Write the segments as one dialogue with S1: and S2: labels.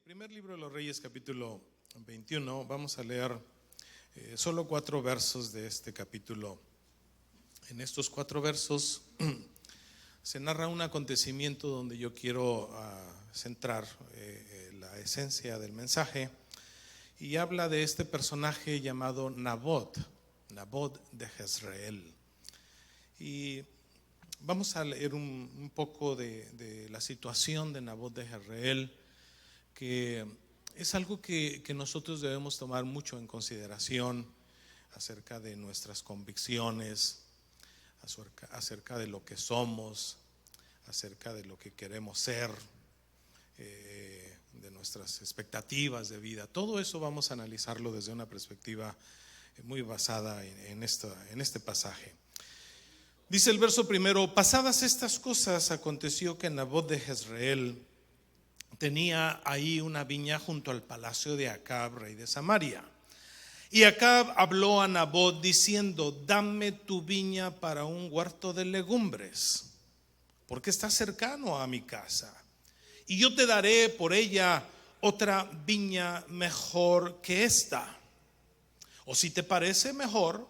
S1: Primer libro de los Reyes, capítulo 21. Vamos a leer solo 4 versos de este capítulo. En estos 4 versos se narra un acontecimiento donde yo quiero centrar la esencia del mensaje, y habla de este personaje llamado Nabot de Jezreel. Y vamos a leer un poco de la situación de Nabot de Jezreel, que es algo que nosotros debemos tomar mucho en consideración acerca de nuestras convicciones, acerca de lo que somos, acerca de lo que queremos ser, de nuestras expectativas de vida. Todo eso vamos a analizarlo desde una perspectiva muy basada en este pasaje. Dice el verso primero: pasadas estas cosas, aconteció que Nabot de Jezreel tenía ahí una viña junto al palacio de Acab, rey de Samaria. Y Acab habló a Nabot diciendo: dame tu viña para un huerto de legumbres, porque está cercano a mi casa, y yo te daré por ella otra viña mejor que esta. O si te parece mejor,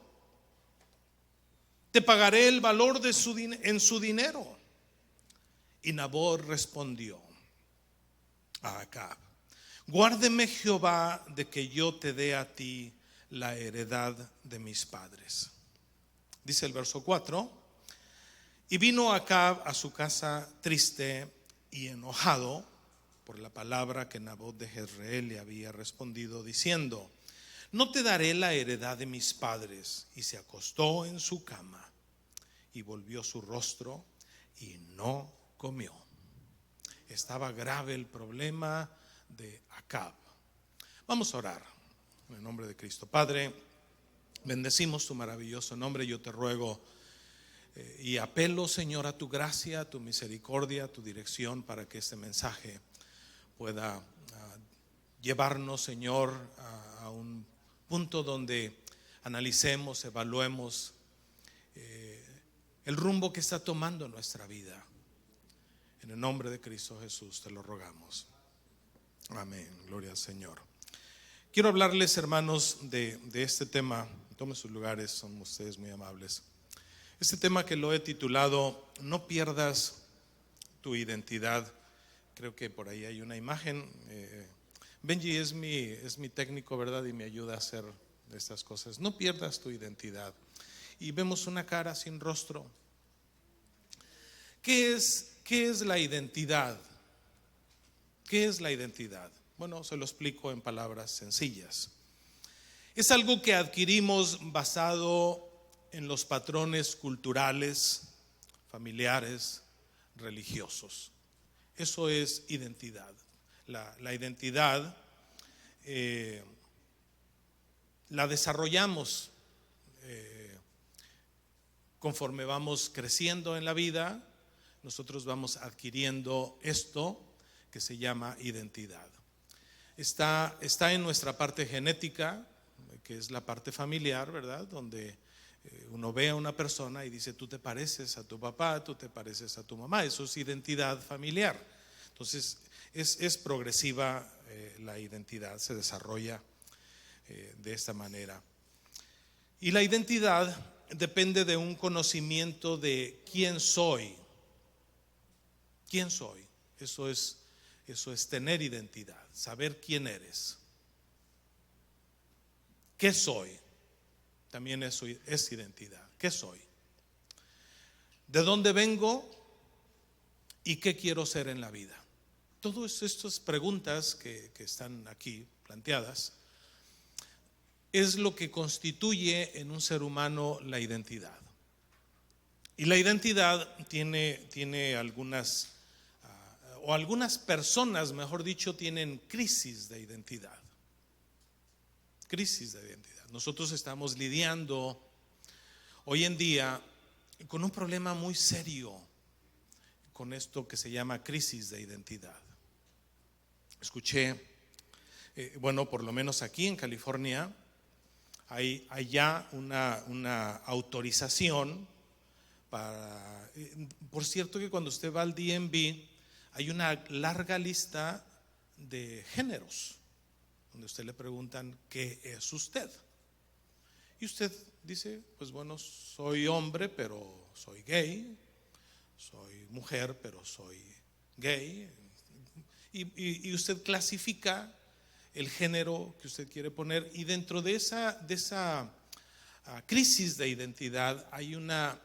S1: te pagaré el valor de en su dinero. Y Nabot respondió a Acab: guárdeme Jehová de que yo te dé a ti la heredad de mis padres. Dice el verso 4: y vino Acab a su casa triste y enojado por la palabra que Nabot de Jezreel le había respondido, diciendo: no te daré la heredad de mis padres. Y se acostó en su cama y volvió su rostro y no comió. Estaba grave el problema de Acab. Vamos a orar en el nombre de Cristo. Padre, bendecimos tu maravilloso nombre. Yo te ruego y apelo, Señor, a tu gracia, a tu misericordia, a tu dirección, para que este mensaje pueda llevarnos, Señor, a un punto donde analicemos, evaluemos el rumbo que está tomando nuestra vida. En el nombre de Cristo Jesús te lo rogamos. Amén. Gloria al Señor. Quiero hablarles, hermanos, de este tema. Tomen sus lugares, son ustedes muy amables. Este tema que lo he titulado: no pierdas tu identidad. Creo que por ahí hay una imagen. Benji es mi técnico, ¿verdad? Y me ayuda a hacer estas cosas. No pierdas tu identidad. Y vemos una cara sin rostro. ¿Qué es la identidad? ¿Qué es la identidad? Bueno, se lo explico en palabras sencillas. Es algo que adquirimos basado en los patrones culturales, familiares, religiosos. Eso es identidad. La identidad la desarrollamos conforme vamos creciendo en la vida. Nosotros vamos adquiriendo esto que se llama identidad. Está en nuestra parte genética, que es la parte familiar, ¿verdad? Donde uno ve a una persona y dice: tú te pareces a tu papá, tú te pareces a tu mamá. Eso es identidad familiar. Entonces es progresiva la identidad, se desarrolla de esta manera. Y la identidad depende de un conocimiento de quién soy. ¿Quién soy? Eso es tener identidad, saber quién eres. ¿Qué soy? También eso es identidad. ¿Qué soy? ¿De dónde vengo? ¿Y qué quiero ser en la vida? Todas estas preguntas que están aquí planteadas es lo que constituye en un ser humano la identidad. Y la identidad tiene algunas personas, mejor dicho, tienen crisis de identidad. Crisis de identidad. Nosotros estamos lidiando hoy en día con un problema muy serio, con esto que se llama crisis de identidad. Escuché, bueno, por lo menos aquí en California hay ya una autorización para, por cierto, que cuando usted va al DMV hay una larga lista de géneros, donde usted le preguntan ¿qué es usted? Y usted dice, pues bueno, soy hombre pero soy gay, soy mujer pero soy gay, y usted clasifica el género que usted quiere poner, y dentro de esa crisis de identidad hay una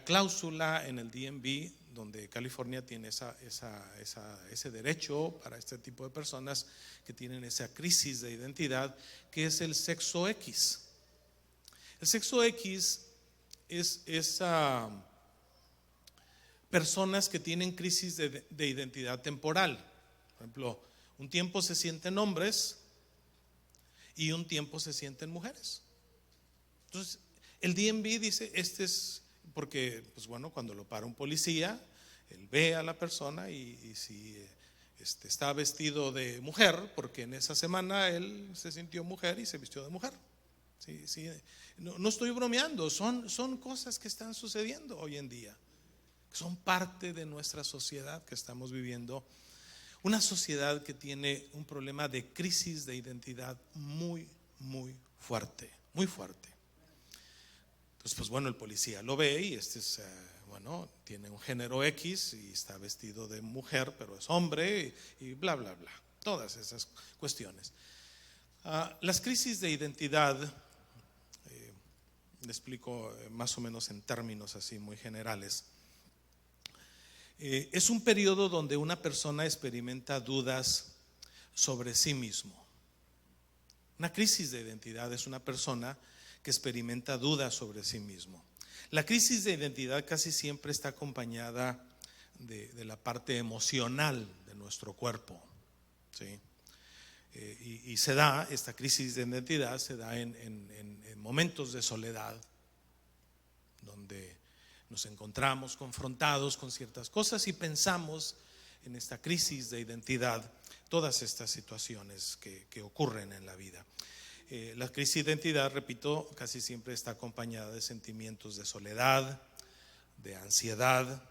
S1: cláusula en el DMV, donde California tiene ese derecho para este tipo de personas que tienen esa crisis de identidad, que es el sexo X. El sexo X es personas que tienen crisis de identidad temporal. Por ejemplo, un tiempo se sienten hombres y un tiempo se sienten mujeres. Entonces, el DMV dice, este es, porque, pues bueno, cuando lo para un policía, él ve a la persona y si está vestido de mujer, porque en esa semana él se sintió mujer y se vistió de mujer. Sí, no estoy bromeando, son cosas que están sucediendo hoy en día, que son parte de nuestra sociedad que estamos viviendo. Una sociedad que tiene un problema de crisis de identidad muy, muy fuerte, muy fuerte. Entonces, pues bueno, el policía lo ve y tiene un género X y está vestido de mujer, pero es hombre y bla, bla, bla. Todas esas cuestiones. Las crisis de identidad, le explico más o menos en términos así muy generales. Es un periodo donde una persona experimenta dudas sobre sí mismo. Una crisis de identidad es una persona que experimenta dudas sobre sí mismo. La crisis de identidad casi siempre está acompañada de la parte emocional de nuestro cuerpo, ¿sí? Y esta crisis de identidad se da en momentos de soledad, donde nos encontramos confrontados con ciertas cosas y pensamos en esta crisis de identidad, todas estas situaciones que ocurren en la vida. La crisis de identidad, repito, casi siempre está acompañada de sentimientos de soledad, de ansiedad,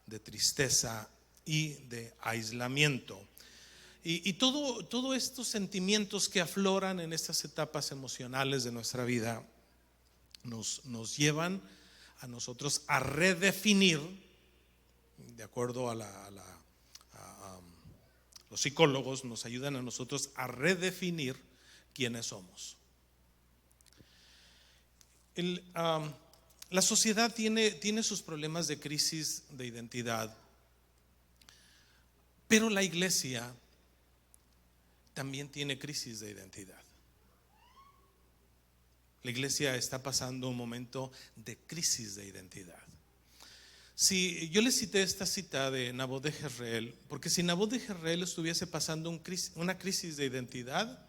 S1: de tristeza y de aislamiento. Y todos estos sentimientos que afloran en estas etapas emocionales de nuestra vida nos llevan a nosotros a redefinir, de acuerdo a los psicólogos, nos ayudan a nosotros a redefinir quiénes somos. La sociedad tiene sus problemas de crisis de identidad, pero la iglesia también tiene crisis de identidad. La iglesia está pasando un momento de crisis de identidad. Si yo le cité esta cita de Nabot de Jezreel, porque si Nabot de Jezreel estuviese pasando una crisis de identidad,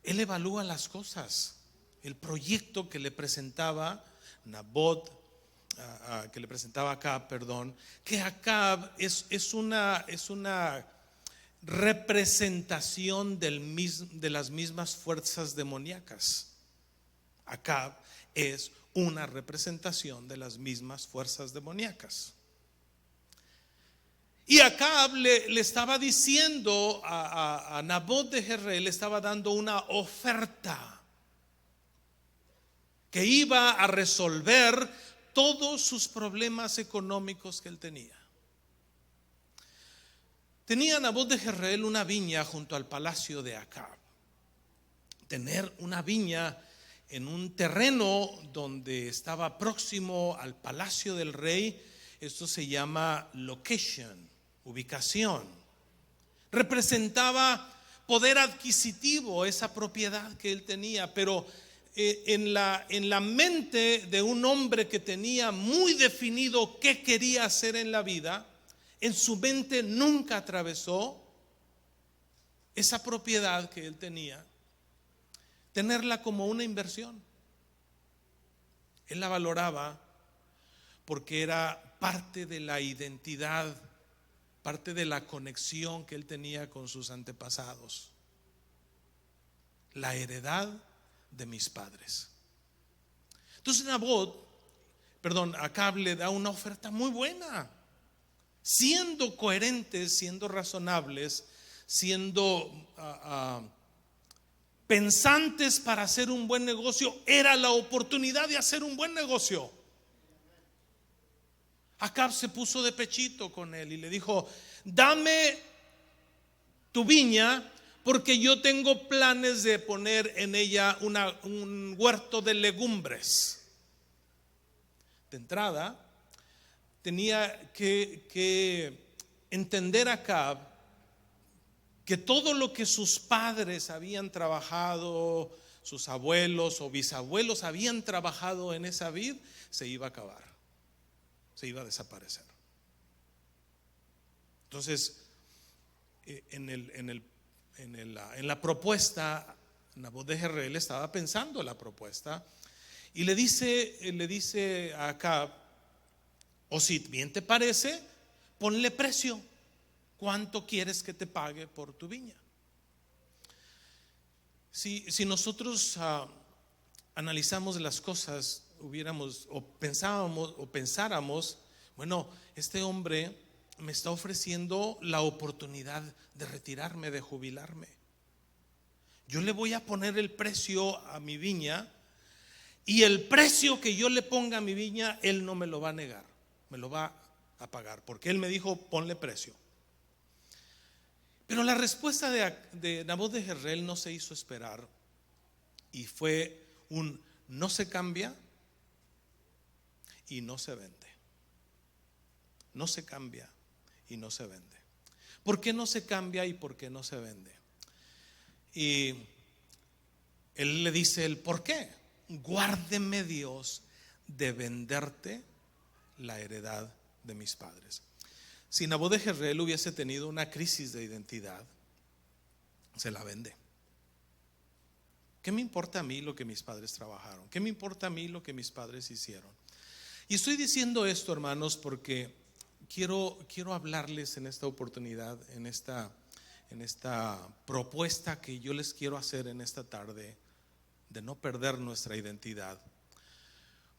S1: él evalúa las cosas. El proyecto que le presentaba Nabot, que le presentaba Acab, que Acab es una representación de las mismas fuerzas demoníacas. Acab es una representación de las mismas fuerzas demoníacas. Y Acab le estaba diciendo a Nabot de Jezreel, le estaba dando una oferta que iba a resolver todos sus problemas económicos que él tenía. Tenía Nabot de Jezreel una viña junto al palacio de Acab. Tener una viña en un terreno donde estaba próximo al palacio del rey, esto se llama location, ubicación. Representaba poder adquisitivo, esa propiedad que él tenía, pero en la mente de un hombre que tenía muy definido qué quería hacer en la vida, en su mente nunca atravesó esa propiedad que él tenía, tenerla como una inversión. Él la valoraba porque era parte de la identidad, parte de la conexión que él tenía con sus antepasados. La heredad de mis padres. Entonces Acab le da una oferta muy buena, siendo coherentes, siendo razonables, siendo pensantes para hacer un buen negocio, era la oportunidad de hacer un buen negocio. Acab se puso de pechito con él y le dijo: dame tu viña, porque yo tengo planes de poner en ella un huerto de legumbres. De entrada, tenía que entender Acab que todo lo que sus padres habían trabajado, sus abuelos o bisabuelos habían trabajado en esa vid, se iba a acabar, se iba a desaparecer. Entonces, en la propuesta, Nabot de Jezreel estaba pensando la propuesta y le dice a Acab: o si bien te parece, ponle precio. ¿Cuánto quieres que te pague por tu viña? Si nosotros analizamos las cosas, pensáramos, bueno, este hombre me está ofreciendo la oportunidad de retirarme, de jubilarme. Yo le voy a poner el precio a mi viña, y el precio que yo le ponga a mi viña, él no me lo va a negar, me lo va a pagar, porque él me dijo: ponle precio. Pero la respuesta de Nabot de Jezreel no se hizo esperar, y fue un: no se cambia y no se vende. No se cambia y no se vende. ¿Por qué no se cambia y por qué no se vende? Y él le dice el por qué: guárdeme Dios de venderte la heredad de mis padres. Si Nabot de Jezreel hubiese tenido una crisis de identidad, se la vende. ¿Qué me importa a mí lo que mis padres trabajaron? ¿Qué me importa a mí lo que mis padres hicieron? Y estoy diciendo esto, hermanos, porque quiero hablarles en esta oportunidad, en esta propuesta que yo les quiero hacer en esta tarde, de no perder nuestra identidad.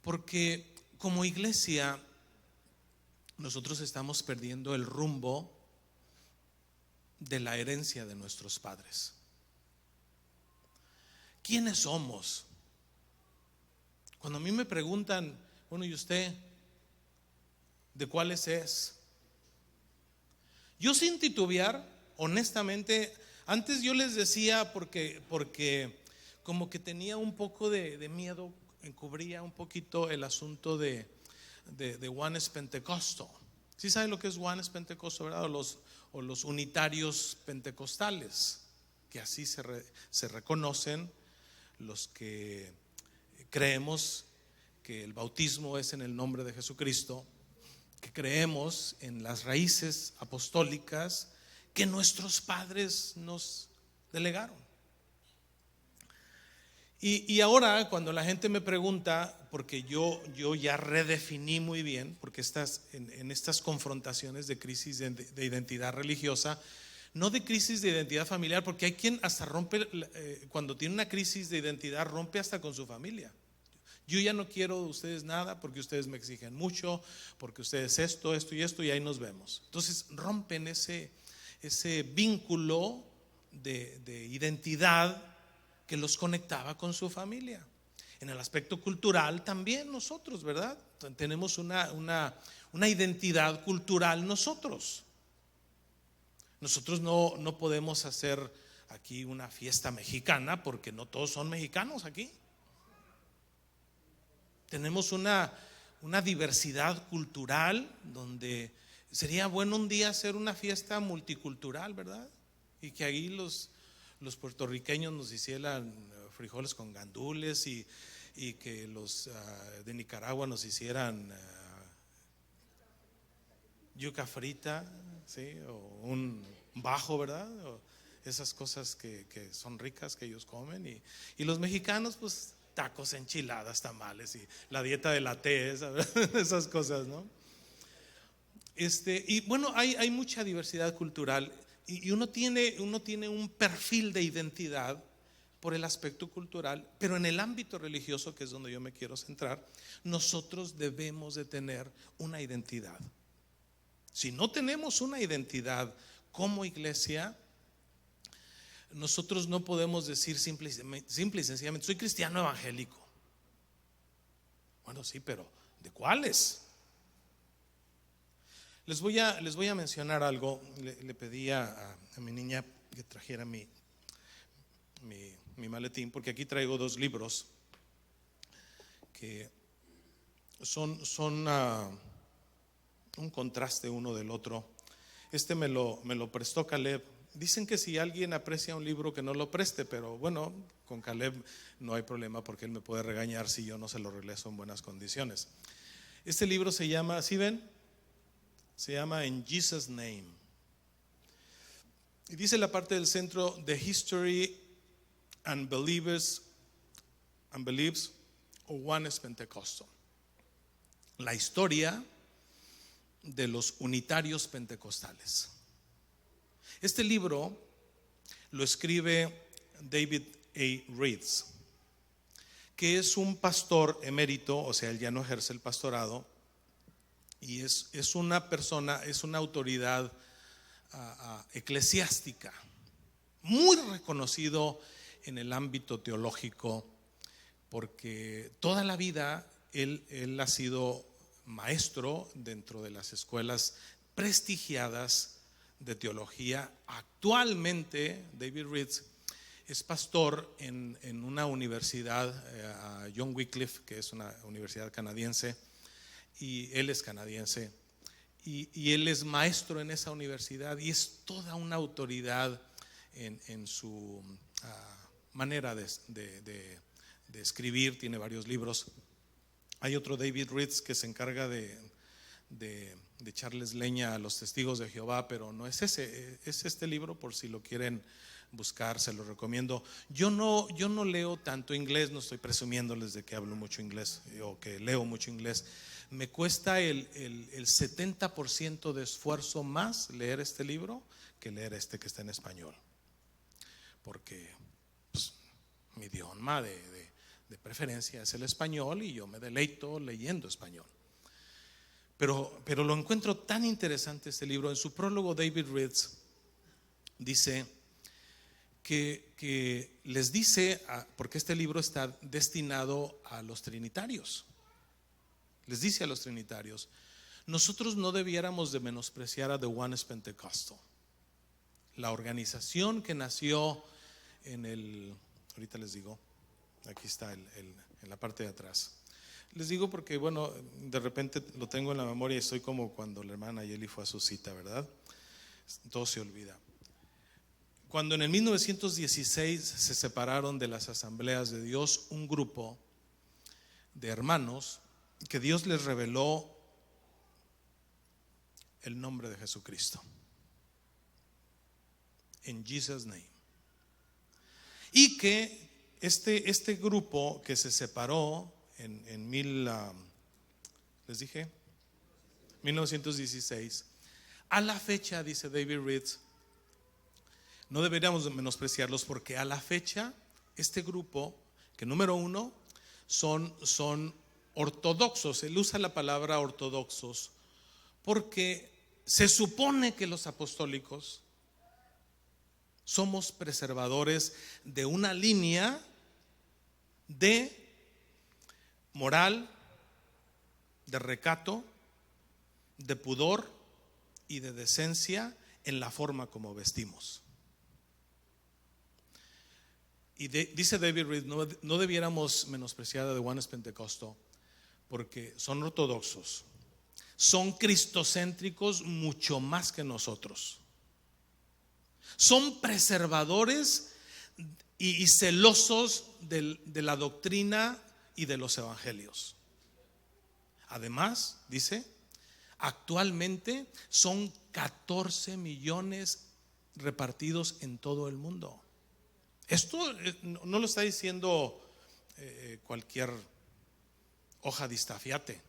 S1: Porque como iglesia nosotros estamos perdiendo el rumbo de la herencia de nuestros padres. ¿Quiénes somos? Cuando a mí me preguntan: bueno, ¿y usted de cuáles es? Yo, sin titubear, honestamente, antes yo les decía porque como que tenía un poco de miedo, encubría un poquito el asunto de Oneness Pentecostal. ¿Sí saben lo que es Oneness Pentecostal, verdad? O los unitarios pentecostales, que así se reconocen los que creemos que el bautismo es en el nombre de Jesucristo, que creemos en las raíces apostólicas que nuestros padres nos delegaron. Y ahora, cuando la gente me pregunta, porque yo ya redefiní muy bien, porque en estas confrontaciones de crisis de identidad religiosa, no de crisis de identidad familiar, porque hay quien hasta rompe, cuando tiene una crisis de identidad, rompe hasta con su familia. Yo ya no quiero de ustedes nada porque ustedes me exigen mucho, porque ustedes esto y esto, y ahí nos vemos. Entonces rompen ese vínculo de identidad que los conectaba con su familia. En el aspecto cultural también nosotros, ¿verdad? Tenemos una identidad cultural nosotros. Nosotros no podemos hacer aquí una fiesta mexicana porque no todos son mexicanos aquí. Tenemos una diversidad cultural donde sería bueno un día hacer una fiesta multicultural, ¿verdad? Y que ahí los puertorriqueños nos hicieran frijoles con gandules y que los de Nicaragua nos hicieran yuca frita, ¿sí? O un bajo, ¿verdad? O esas cosas que son ricas que ellos comen, y los mexicanos pues tacos, enchiladas, tamales y la dieta de la T, esas cosas, ¿no? Y bueno, hay mucha diversidad cultural. Y uno tiene un perfil de identidad por el aspecto cultural, pero en el ámbito religioso, que es donde yo me quiero centrar, nosotros debemos de tener una identidad. Si no tenemos una identidad como iglesia, nosotros no podemos decir simple y sencillamente, soy cristiano evangélico. Bueno, sí, pero ¿de cuáles? Les voy a mencionar algo. Le pedí a mi niña que trajera mi maletín, porque aquí traigo 2 libros que son un contraste uno del otro. Este me lo prestó Caleb. Dicen que si alguien aprecia un libro que no lo preste, pero bueno, con Caleb no hay problema porque él me puede regañar si yo no se lo regreso en buenas condiciones. Este libro se llama, ¿sí ven? Se llama In Jesus' Name. Y dice la parte del centro: The History and Beliefs of Oneness Pentecostal. La historia de los unitarios pentecostales. Este libro lo escribe David A. Reitz, que es un pastor emérito, o sea, él ya no ejerce el pastorado, y es una persona, es una autoridad eclesiástica, muy reconocido en el ámbito teológico, porque toda la vida él ha sido maestro dentro de las escuelas prestigiadas de teología. Actualmente David Reitz es pastor en una universidad, John Wycliffe, que es una universidad canadiense, y él es canadiense, y él es maestro en esa universidad y es toda una autoridad en su manera de escribir. Tiene varios libros. Hay otro David Reitz que se encarga de echarles leña a los testigos de Jehová, pero no es ese, es este libro, por si lo quieren buscar, se lo recomiendo. Yo no leo tanto inglés, no estoy presumiéndoles de que hablo mucho inglés o que leo mucho inglés. Me cuesta el 70% de esfuerzo más leer este libro que leer este que está en español, porque pues, mi idioma de preferencia es el español y yo me deleito leyendo español. Pero lo encuentro tan interesante este libro. En su prólogo, David Reitz dice que les dice, porque este libro está destinado a los trinitarios, les dice a los trinitarios: nosotros no debiéramos de menospreciar a The Oneness Pentecostal, la organización que nació ahorita les digo, aquí está en la parte de atrás. Les digo porque, bueno, de repente lo tengo en la memoria y estoy como cuando la hermana Yeli fue a su cita, ¿verdad? Todo se olvida. Cuando en el 1916 se separaron de las asambleas de Dios un grupo de hermanos que Dios les reveló el nombre de Jesucristo. In Jesus' name. Y que este grupo que se separó en 1916, a la fecha, dice David Reitz, no deberíamos menospreciarlos, porque a la fecha este grupo, que número uno son ortodoxos. Él usa la palabra ortodoxos porque se supone que los apostólicos somos preservadores de una línea de moral, de recato, de pudor y de decencia en la forma como vestimos. Y dice David Reitz, no debiéramos menospreciar a The Oneness Pentecostal porque son ortodoxos, son cristocéntricos mucho más que nosotros, son preservadores y celosos de la doctrina y de los evangelios. Además, dice, actualmente son 14 millones repartidos en todo el mundo. Esto no lo está diciendo cualquier hoja distafiate.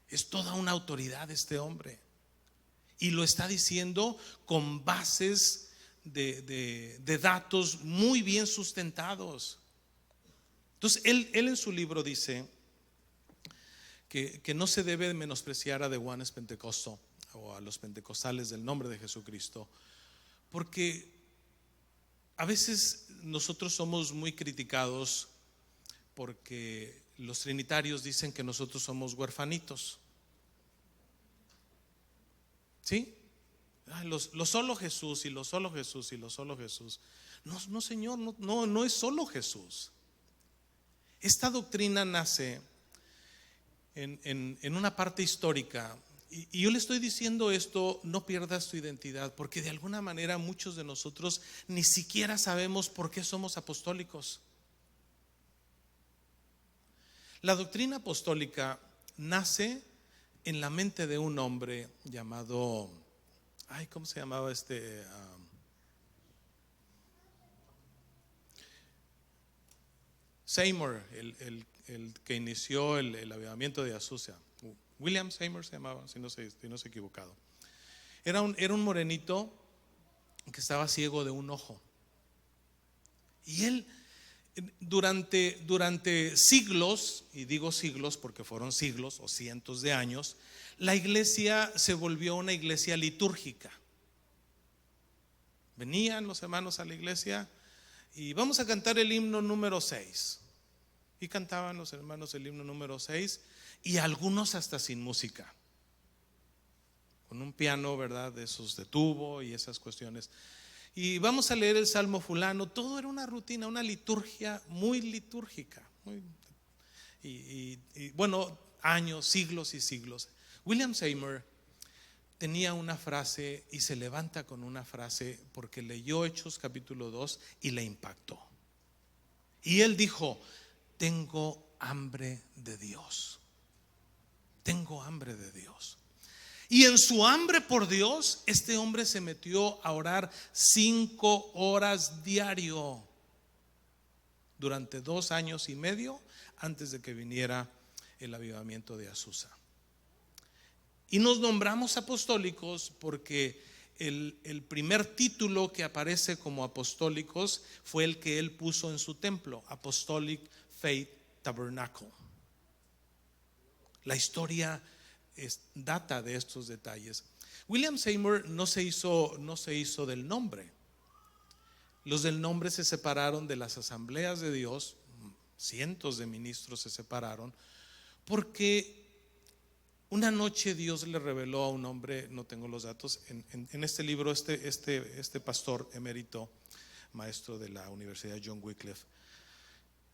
S1: Es toda una autoridad este hombre, y lo está diciendo con bases de datos muy bien sustentados. Entonces él en su libro dice que no se debe menospreciar a The Oneness Pentecostal o a los pentecostales del nombre de Jesucristo, porque A veces nosotros somos muy criticados porque los trinitarios dicen que nosotros somos huerfanitos. ¿Sí? Lo solo Jesús y lo solo Jesús y lo solo Jesús. No, no, Señor, no es solo Jesús. Esta doctrina nace en una parte histórica. Y yo le estoy diciendo esto: no pierdas tu identidad, porque de alguna manera muchos de nosotros ni siquiera sabemos por qué somos apostólicos. La doctrina apostólica nace en la mente de un hombre llamado, ¿cómo se llamaba Seymour, el que inició el avivamiento de Azusa? William Seymour se llamaba, si no se he equivocado. Era un morenito que estaba ciego de un ojo. Y él durante siglos, y digo siglos porque fueron siglos o cientos de años, la iglesia se volvió una iglesia litúrgica. Venían los hermanos a la iglesia y vamos a cantar el himno número 6. Y cantaban los hermanos el himno número 6, y algunos hasta sin música, con un piano, ¿verdad?, de esos de tubo y esas cuestiones. Y vamos a leer el salmo fulano. Todo era una rutina, una liturgia muy litúrgica, y bueno, años, siglos y siglos. William Seymour tenía una frase, y se levanta con una frase porque leyó Hechos capítulo 2 y le impactó. Y él dijo: tengo hambre de Dios. Tengo hambre de Dios. Y en su hambre por Dios, este hombre se metió a orar 5 horas diario durante 2 años y medio antes de que viniera el avivamiento de Azusa. Y nos nombramos apostólicos porque el primer título que aparece como apostólicos fue el que él puso en su templo: Apostolic Faith Tabernacle. La historia data de estos detalles. William Seymour no se hizo del nombre. Los del nombre se separaron de las asambleas de Dios. Cientos de ministros se separaron porque una noche Dios le reveló a un hombre, no tengo los datos, en este libro, este pastor emérito, maestro de la Universidad John Wycliffe,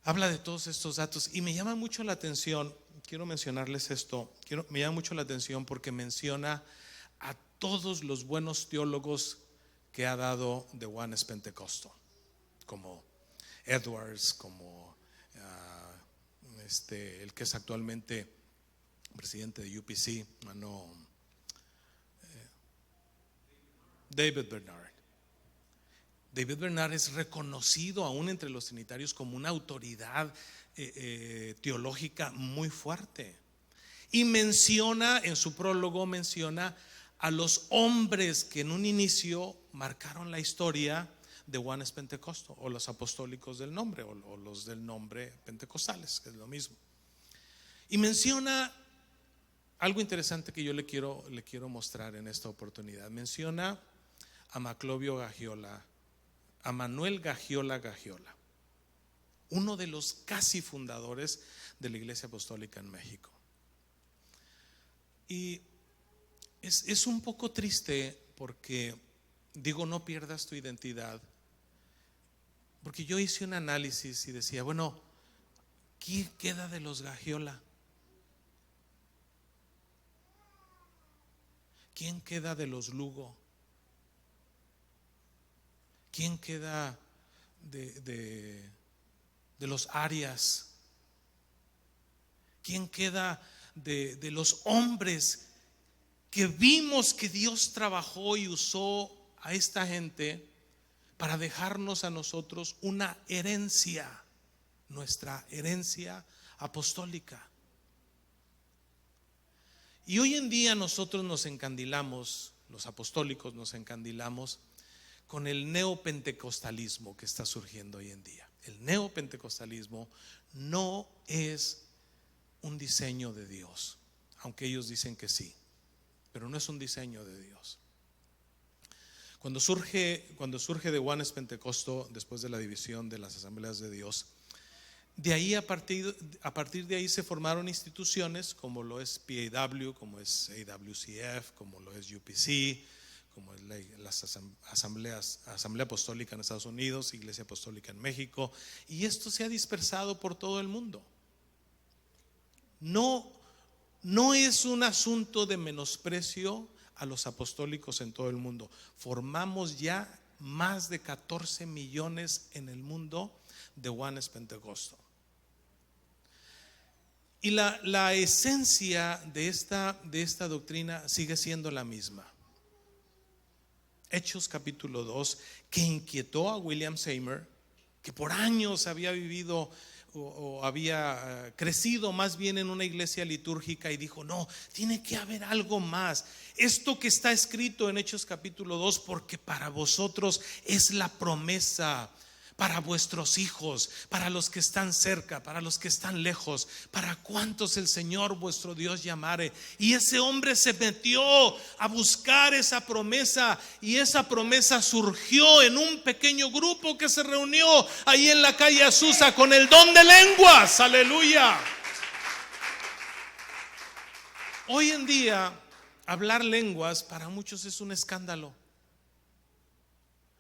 S1: habla de todos estos datos, y me llama mucho la atención. Quiero mencionarles esto. Me llama mucho la atención porque menciona a todos los buenos teólogos que ha dado The Oneness Pentecostal, como Edwards, como el que es actualmente presidente de UPC, David Bernard. David Bernard es reconocido aún entre los trinitarios como una autoridad teológica muy fuerte. Y en su prólogo menciona a los hombres que en un inicio marcaron la historia de Oneness Pentecostal, o los apostólicos del nombre, o los del nombre pentecostales, que es lo mismo. Y menciona algo interesante que yo le quiero mostrar en esta oportunidad. Menciona a Maclovio Gagiola, a Manuel Gagiola, uno de los casi fundadores de la Iglesia Apostólica en México. Y es un poco triste porque digo, no pierdas tu identidad, porque yo hice un análisis y decía, bueno, ¿quién queda de los Gagiola? ¿Quién queda de los Lugo? ¿Quién queda de los Arias? ¿Quién queda de los hombres que vimos que Dios trabajó y usó a esta gente para dejarnos a nosotros una herencia, nuestra herencia apostólica? Y hoy en día nosotros nos encandilamos, los apostólicos nos encandilamos con el neopentecostalismo que está surgiendo hoy en día. El neopentecostalismo no es un diseño de Dios, aunque ellos dicen que sí, pero no es un diseño de Dios. Cuando surge The Oneness Pentecostal, después de la división de las Asambleas de Dios, de ahí a partir de ahí se formaron instituciones como lo es PAW, como es AWCF, como lo es UPC, como es Asamblea Apostólica en Estados Unidos, Iglesia Apostólica en México, y esto se ha dispersado por todo el mundo. No es un asunto de menosprecio a los apostólicos en todo el mundo. Formamos ya más de 14 millones en el mundo de Oneness Pentecostal. Y la esencia de esta doctrina sigue siendo la misma. Hechos capítulo 2, que inquietó a William Seymour, que por años había vivido o había crecido más bien en una iglesia litúrgica, y dijo: no, tiene que haber algo más. Esto que está escrito en Hechos capítulo 2, porque para vosotros es la promesa, para vuestros hijos, para los que están cerca, para los que están lejos, para cuantos el Señor vuestro Dios llamare. Y ese hombre se metió a buscar esa promesa, y esa promesa surgió en un pequeño grupo que se reunió ahí en la calle Azusa con el don de lenguas. Aleluya. Hoy en día hablar lenguas para muchos es un escándalo,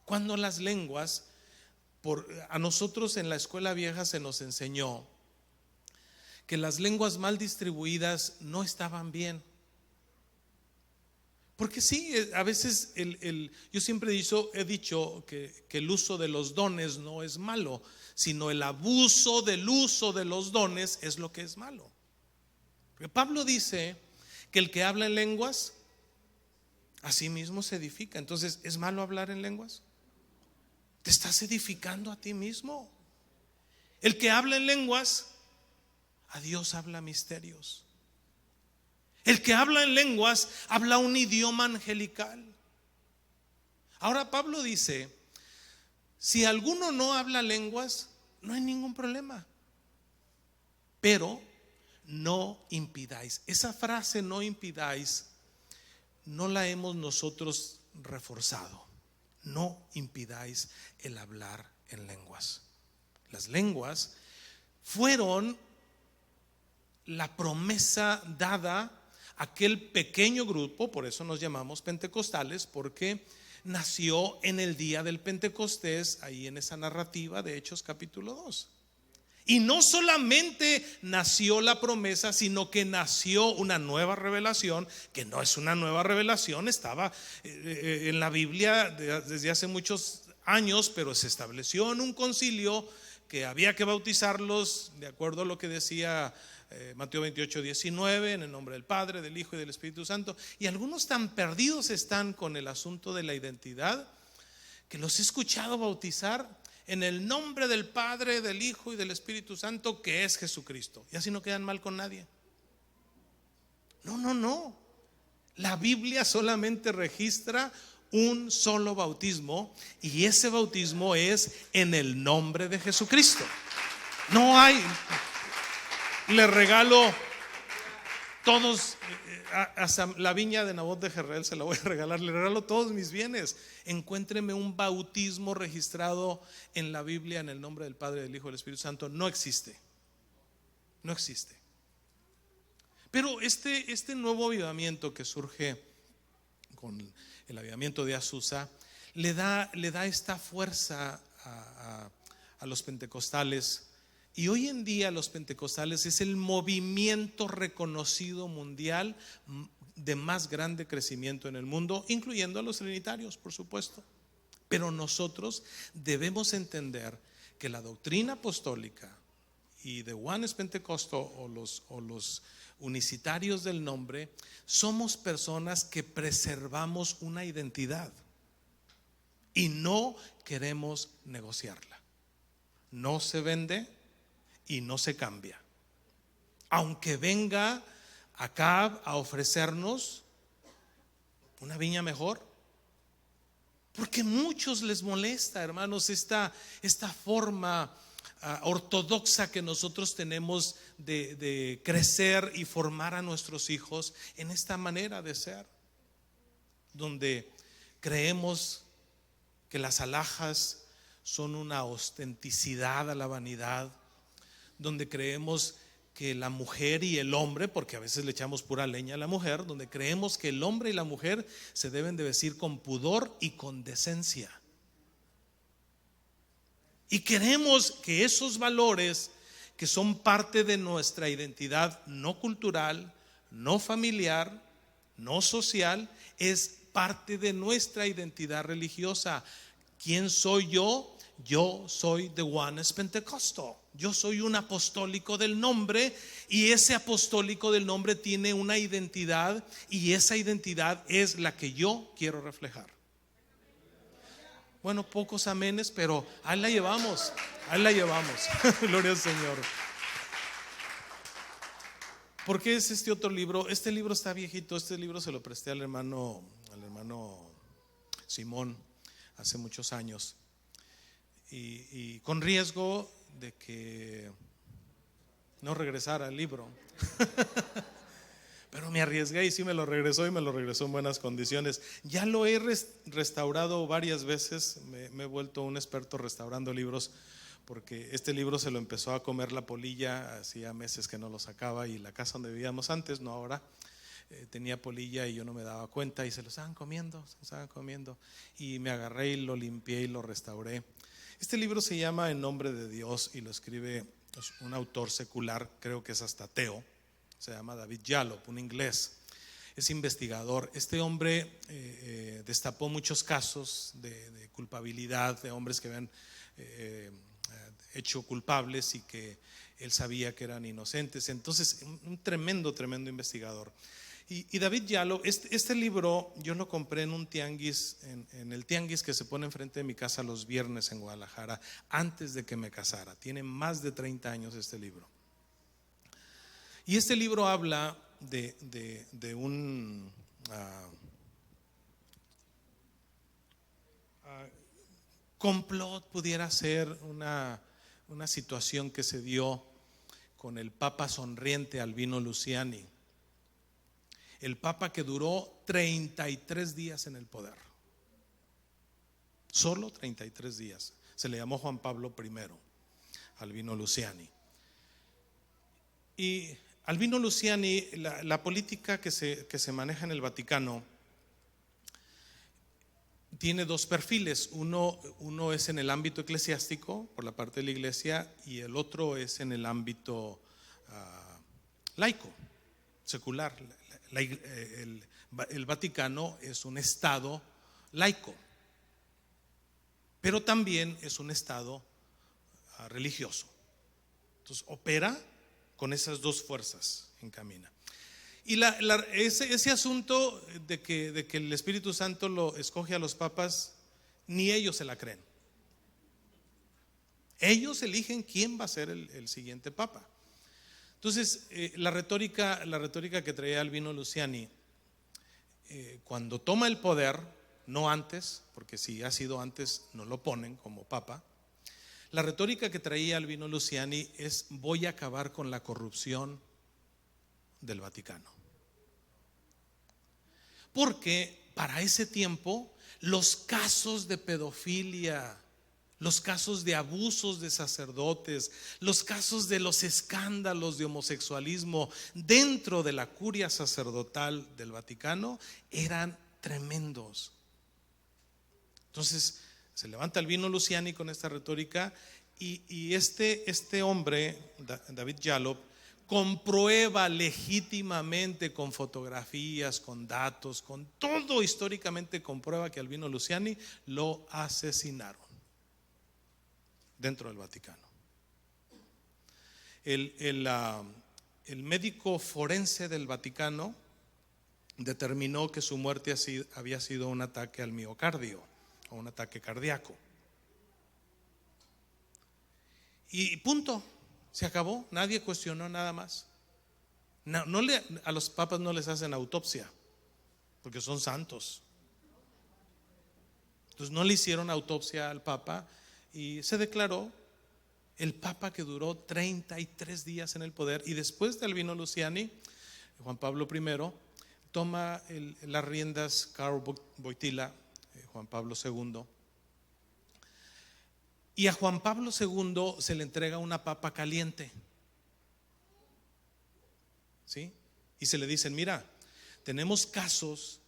S1: cuando las lenguas, a nosotros en la escuela vieja se nos enseñó que las lenguas mal distribuidas no estaban bien. Porque sí, a veces yo siempre he dicho que el uso de los dones no es malo, sino el abuso del uso de los dones es lo que es malo. Porque Pablo dice que el que habla en lenguas, a sí mismo se edifica. Entonces, ¿es malo hablar en lenguas? Te estás edificando a ti mismo. El que habla en lenguas, a Dios habla misterios. El que habla en lenguas habla un idioma angelical. Ahora Pablo dice: si alguno no habla lenguas, no hay ningún problema, pero no impidáis. Esa frase, no impidáis, no la hemos nosotros reforzado. No impidáis el hablar en lenguas. Las lenguas fueron la promesa dada a aquel pequeño grupo, por eso nos llamamos pentecostales, porque nació en el día del Pentecostés, ahí en esa narrativa de Hechos capítulo 2. Y no solamente nació la promesa, sino que nació una nueva revelación, que no es una nueva revelación, estaba en la Biblia desde hace muchos años, pero se estableció en un concilio que había que bautizarlos de acuerdo a lo que decía Mateo 28:19, en el nombre del Padre, del Hijo y del Espíritu Santo. Y algunos tan perdidos están con el asunto de la identidad, que los he escuchado bautizar en el nombre del Padre, del Hijo y del Espíritu Santo, que es Jesucristo. Y así no quedan mal con nadie. No. La Biblia solamente registra un solo bautismo, y ese bautismo es en el nombre de Jesucristo. No hay. Le regalo todos, hasta la viña de Nabot de Jezreel se la voy a regalar. Le regalo todos mis bienes. Encuéntreme un bautismo registrado en la Biblia en el nombre del Padre, del Hijo y del Espíritu Santo. No existe. No existe. Pero este nuevo avivamiento que surge con el avivamiento de Azusa le da esta fuerza a los pentecostales. Y hoy en día los pentecostales es el movimiento reconocido mundial de más grande crecimiento en el mundo, incluyendo a los trinitarios, por supuesto. Pero nosotros debemos entender que la doctrina apostólica y The Oneness Pentecostal o los unicitarios del nombre, somos personas que preservamos una identidad y no queremos negociarla. No se vende y no se cambia. Aunque venga Acab a ofrecernos una viña mejor, porque a muchos les molesta, hermanos, esta forma ortodoxa que nosotros tenemos de crecer y formar a nuestros hijos en esta manera de ser, donde creemos que las alhajas son una ostenticidad a la vanidad, donde creemos que la mujer y el hombre, porque a veces le echamos pura leña a la mujer, donde creemos que el hombre y la mujer se deben de vestir con pudor y con decencia. Y queremos que esos valores que son parte de nuestra identidad no cultural, no familiar, no social, es parte de nuestra identidad religiosa. ¿Quién soy yo? Yo soy the one is Pentecostal. Yo soy un apostólico del nombre, y ese apostólico del nombre tiene una identidad, y esa identidad es la que yo quiero reflejar. Bueno, pocos amenes, pero ahí la llevamos, ahí la llevamos. Gloria al Señor. ¿Por qué es este otro libro? Este libro está viejito. Este libro se lo presté al hermano Simón hace muchos años, y con riesgo de que no regresara el libro. Pero me arriesgué y sí me lo regresó, y me lo regresó en buenas condiciones. Ya lo he restaurado varias veces. Me he vuelto un experto restaurando libros, porque este libro se lo empezó a comer la polilla. Hacía meses que no lo sacaba, y la casa donde vivíamos antes, no ahora, tenía polilla, y yo no me daba cuenta, y se lo estaban comiendo, y me agarré y lo limpié y lo restauré. Este libro se llama En Nombre de Dios, y lo escribe un autor secular, creo que es hasta ateo. Se llama David Jalop, un inglés. Es investigador. Este hombre destapó muchos casos de culpabilidad de hombres que habían hecho culpables, y que él sabía que eran inocentes. Entonces, un tremendo investigador. Y David Jalop, este libro yo lo compré en un tianguis, en el tianguis que se pone enfrente de mi casa los viernes en Guadalajara, antes de que me casara. Tiene más de 30 años este libro. Y este libro habla de un complot, pudiera ser una situación que se dio con el Papa sonriente Albino Luciani. El Papa que duró 33 días en el poder. Solo 33 días. Se le llamó Juan Pablo I, Albino Luciani. Y Albino Luciani, la política que se maneja en el Vaticano tiene dos perfiles. Uno es en el ámbito eclesiástico, por la parte de la iglesia, y el otro es en el ámbito laico, secular. El Vaticano es un estado laico, pero también es un estado religioso. Entonces opera con esas dos fuerzas, encamina. Y ese asunto de que el Espíritu Santo lo escoge a los papas, ni ellos se la creen. Ellos eligen quién va a ser el siguiente papa. Entonces, la retórica que traía Albino Luciani, cuando toma el poder, no antes, porque si ha sido antes no lo ponen como papa. La retórica que traía Albino Luciani es: voy a acabar con la corrupción del Vaticano. Porque para ese tiempo los casos de pedofilia, los casos de abusos de sacerdotes, los casos de los escándalos de homosexualismo dentro de la curia sacerdotal del Vaticano eran tremendos. Entonces se levanta Albino Luciani con esta retórica, y este hombre, David Jalop, comprueba legítimamente con fotografías, con datos, con todo, históricamente comprueba que Albino Luciani lo asesinaron dentro del Vaticano. El médico forense del Vaticano determinó que su muerte había sido un ataque al miocardio, o un ataque cardíaco. Y punto, se acabó, nadie cuestionó nada más. A los papas no les hacen autopsia, porque son santos. Entonces no le hicieron autopsia al papa, y se declaró el papa que duró 33 días en el poder. Y después de Albino Luciani, Juan Pablo I toma las riendas, Karol Wojtyła, Juan Pablo II, Y a Juan Pablo II se le entrega una papa caliente, ¿sí? Y se le dicen, mira, tenemos casos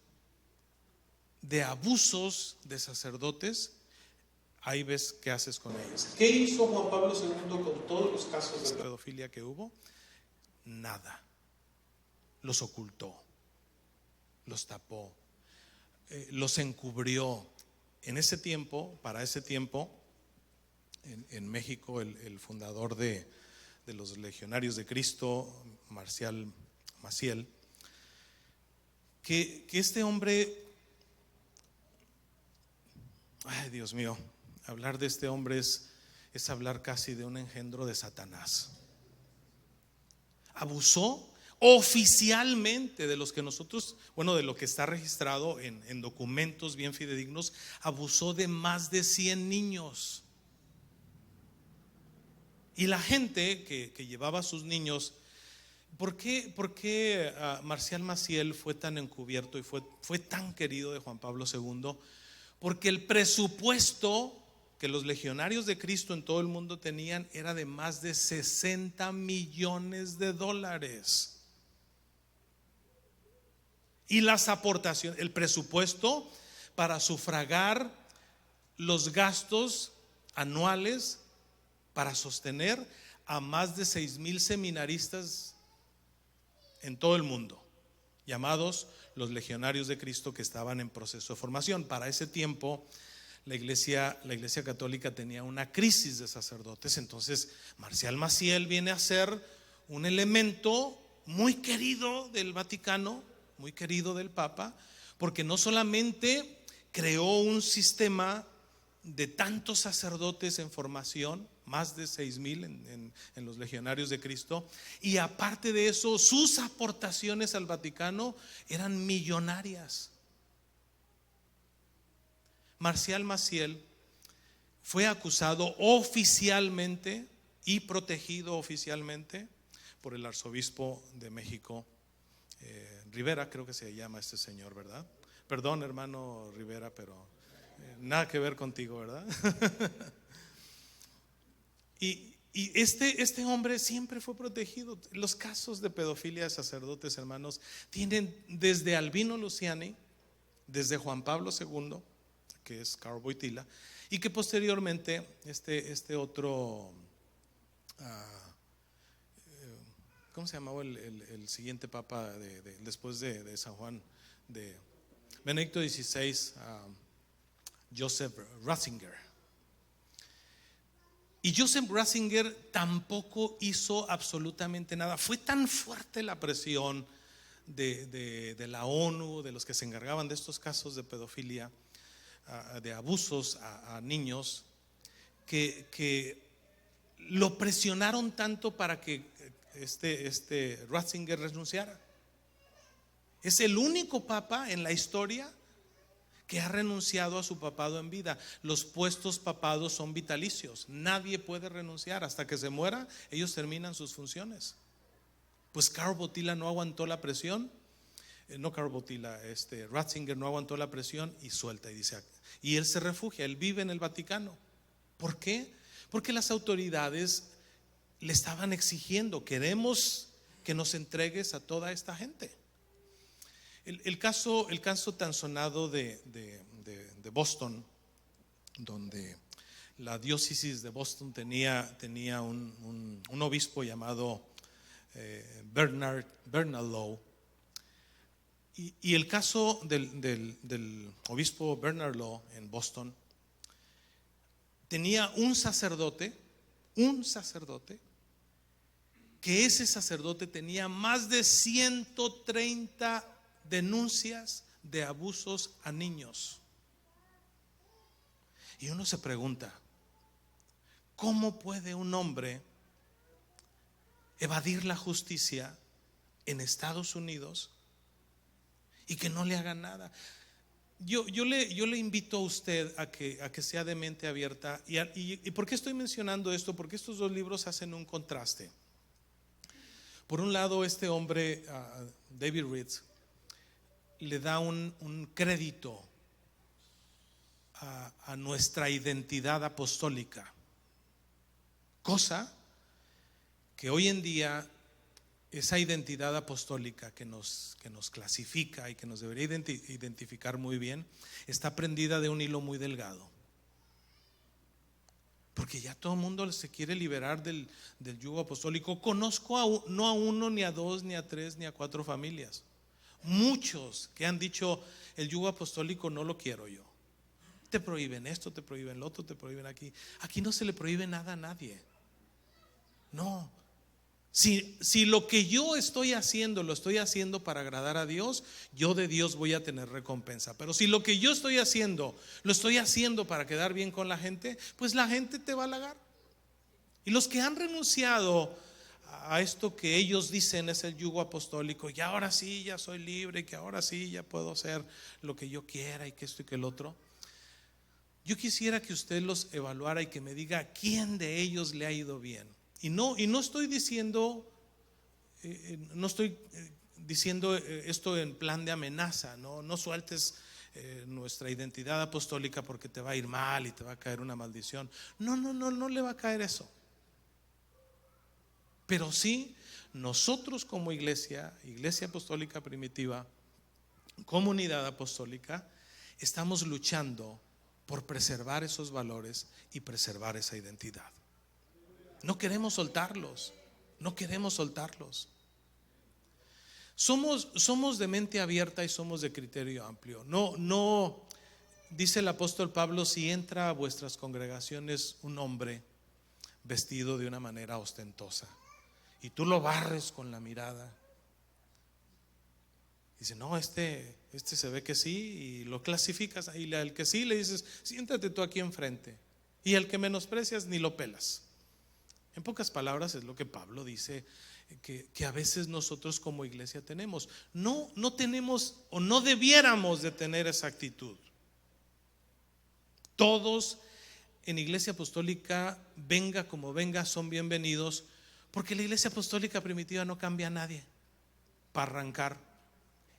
S1: de abusos de sacerdotes, ahí ves qué haces con ellos. ¿Qué hizo Juan Pablo II con todos los casos de pedofilia que hubo? Nada. Los ocultó, los tapó, los encubrió. En ese tiempo, para ese tiempo, en México, el fundador de los Legionarios de Cristo, Marcial Maciel, que este hombre, ay Dios mío, hablar de este hombre es hablar casi de un engendro de Satanás. Abusó oficialmente de los que nosotros, bueno, de lo que está registrado en documentos bien fidedignos, abusó de más de 100 niños. Y la gente que llevaba a sus niños, ¿por qué Marcial Maciel fue tan encubierto y fue tan querido de Juan Pablo II? Porque el presupuesto que los legionarios de Cristo en todo el mundo tenían era de más de $60 millones. Y las aportaciones, el presupuesto para sufragar los gastos anuales para sostener a más de 6,000 seminaristas en todo el mundo, llamados los legionarios de Cristo, que estaban en proceso de formación. Para ese tiempo la iglesia católica tenía una crisis de sacerdotes. Entonces Marcial Maciel viene a ser un elemento muy querido del Vaticano, muy querido del Papa, porque no solamente creó un sistema de tantos sacerdotes en formación, más de 6,000 en los legionarios de Cristo, y aparte de eso, sus aportaciones al Vaticano eran millonarias. Marcial Maciel fue acusado oficialmente y protegido oficialmente por el arzobispo de México, Rivera, creo que se llama este señor, ¿verdad? Perdón, hermano Rivera, pero nada que ver contigo, ¿verdad? Y este hombre siempre fue protegido. Los casos de pedofilia de sacerdotes, hermanos, tienen desde Albino Luciani, desde Juan Pablo II, que es Karol Wojtyla, y que posteriormente este otro, ¿cómo se llamaba el siguiente papa después de San Juan, de Benedicto XVI, Joseph Ratzinger? Y Joseph Ratzinger tampoco hizo absolutamente nada. Fue tan fuerte la presión de la ONU, de los que se encargaban de estos casos de pedofilia, de abusos a niños, que lo presionaron tanto para que este Ratzinger renunciara. Es el único papa en la historia que ha renunciado a su papado en vida. Los puestos papados son vitalicios, nadie puede renunciar hasta que se muera. Ellos terminan sus funciones. Pues Karol Wojtyla no aguantó la presión, Ratzinger no aguantó la presión y suelta, y dice, y él se refugia, él vive en el Vaticano. ¿Por qué? Porque las autoridades le estaban exigiendo, queremos que nos entregues a toda esta gente. El caso tan sonado de Boston, donde la diócesis de Boston tenía un obispo llamado Bernard Law. Y el caso del obispo Bernard Law en Boston tenía un sacerdote, que ese sacerdote tenía más de 130 denuncias de abusos a niños. Y uno se pregunta, ¿cómo puede un hombre evadir la justicia en Estados Unidos y que no le hagan nada? Yo le invito a usted a que sea de mente abierta. ¿Y por qué estoy mencionando esto? Porque estos dos libros hacen un contraste. Por un lado, este hombre, David Ritz, le da un crédito a nuestra identidad apostólica. Cosa que hoy en día esa identidad apostólica que nos clasifica y que nos debería identificar muy bien, está prendida de un hilo muy delgado. Porque ya todo el mundo se quiere liberar del yugo apostólico. Conozco no a uno, ni a dos, ni a tres, ni a cuatro familias. Muchos que han dicho: el yugo apostólico no lo quiero yo. Te prohíben esto, te prohíben lo otro, te prohíben aquí. Aquí no se le prohíbe nada a nadie. No. Si lo que yo estoy haciendo lo estoy haciendo para agradar a Dios, yo de Dios voy a tener recompensa. Pero si lo que yo estoy haciendo lo estoy haciendo para quedar bien con la gente, pues la gente te va a halagar. Y los que han renunciado a esto que ellos dicen es el yugo apostólico, y ahora sí ya soy libre, que ahora sí ya puedo hacer lo que yo quiera, y que esto y que el otro, yo quisiera que usted los evaluara y que me diga quién de ellos le ha ido bien. Y no estoy diciendo, esto en plan de amenaza. No sueltes nuestra identidad apostólica porque te va a ir mal y te va a caer una maldición. No le va a caer eso. Pero sí, nosotros como iglesia apostólica primitiva, comunidad apostólica, estamos luchando por preservar esos valores y preservar esa identidad. No queremos soltarlos. Somos de mente abierta y somos de criterio amplio. No, dice el apóstol Pablo: si entra a vuestras congregaciones un hombre vestido de una manera ostentosa y tú lo barres con la mirada, dice: no, este se ve que sí, y lo clasificas, y al que sí le dices: siéntate tú aquí enfrente, y al que menosprecias ni lo pelas. En pocas palabras es lo que Pablo dice que a veces nosotros como iglesia tenemos. No tenemos, o no debiéramos de tener esa actitud. Todos en iglesia apostólica, venga como venga, son bienvenidos, porque la iglesia apostólica primitiva no cambia a nadie para arrancar.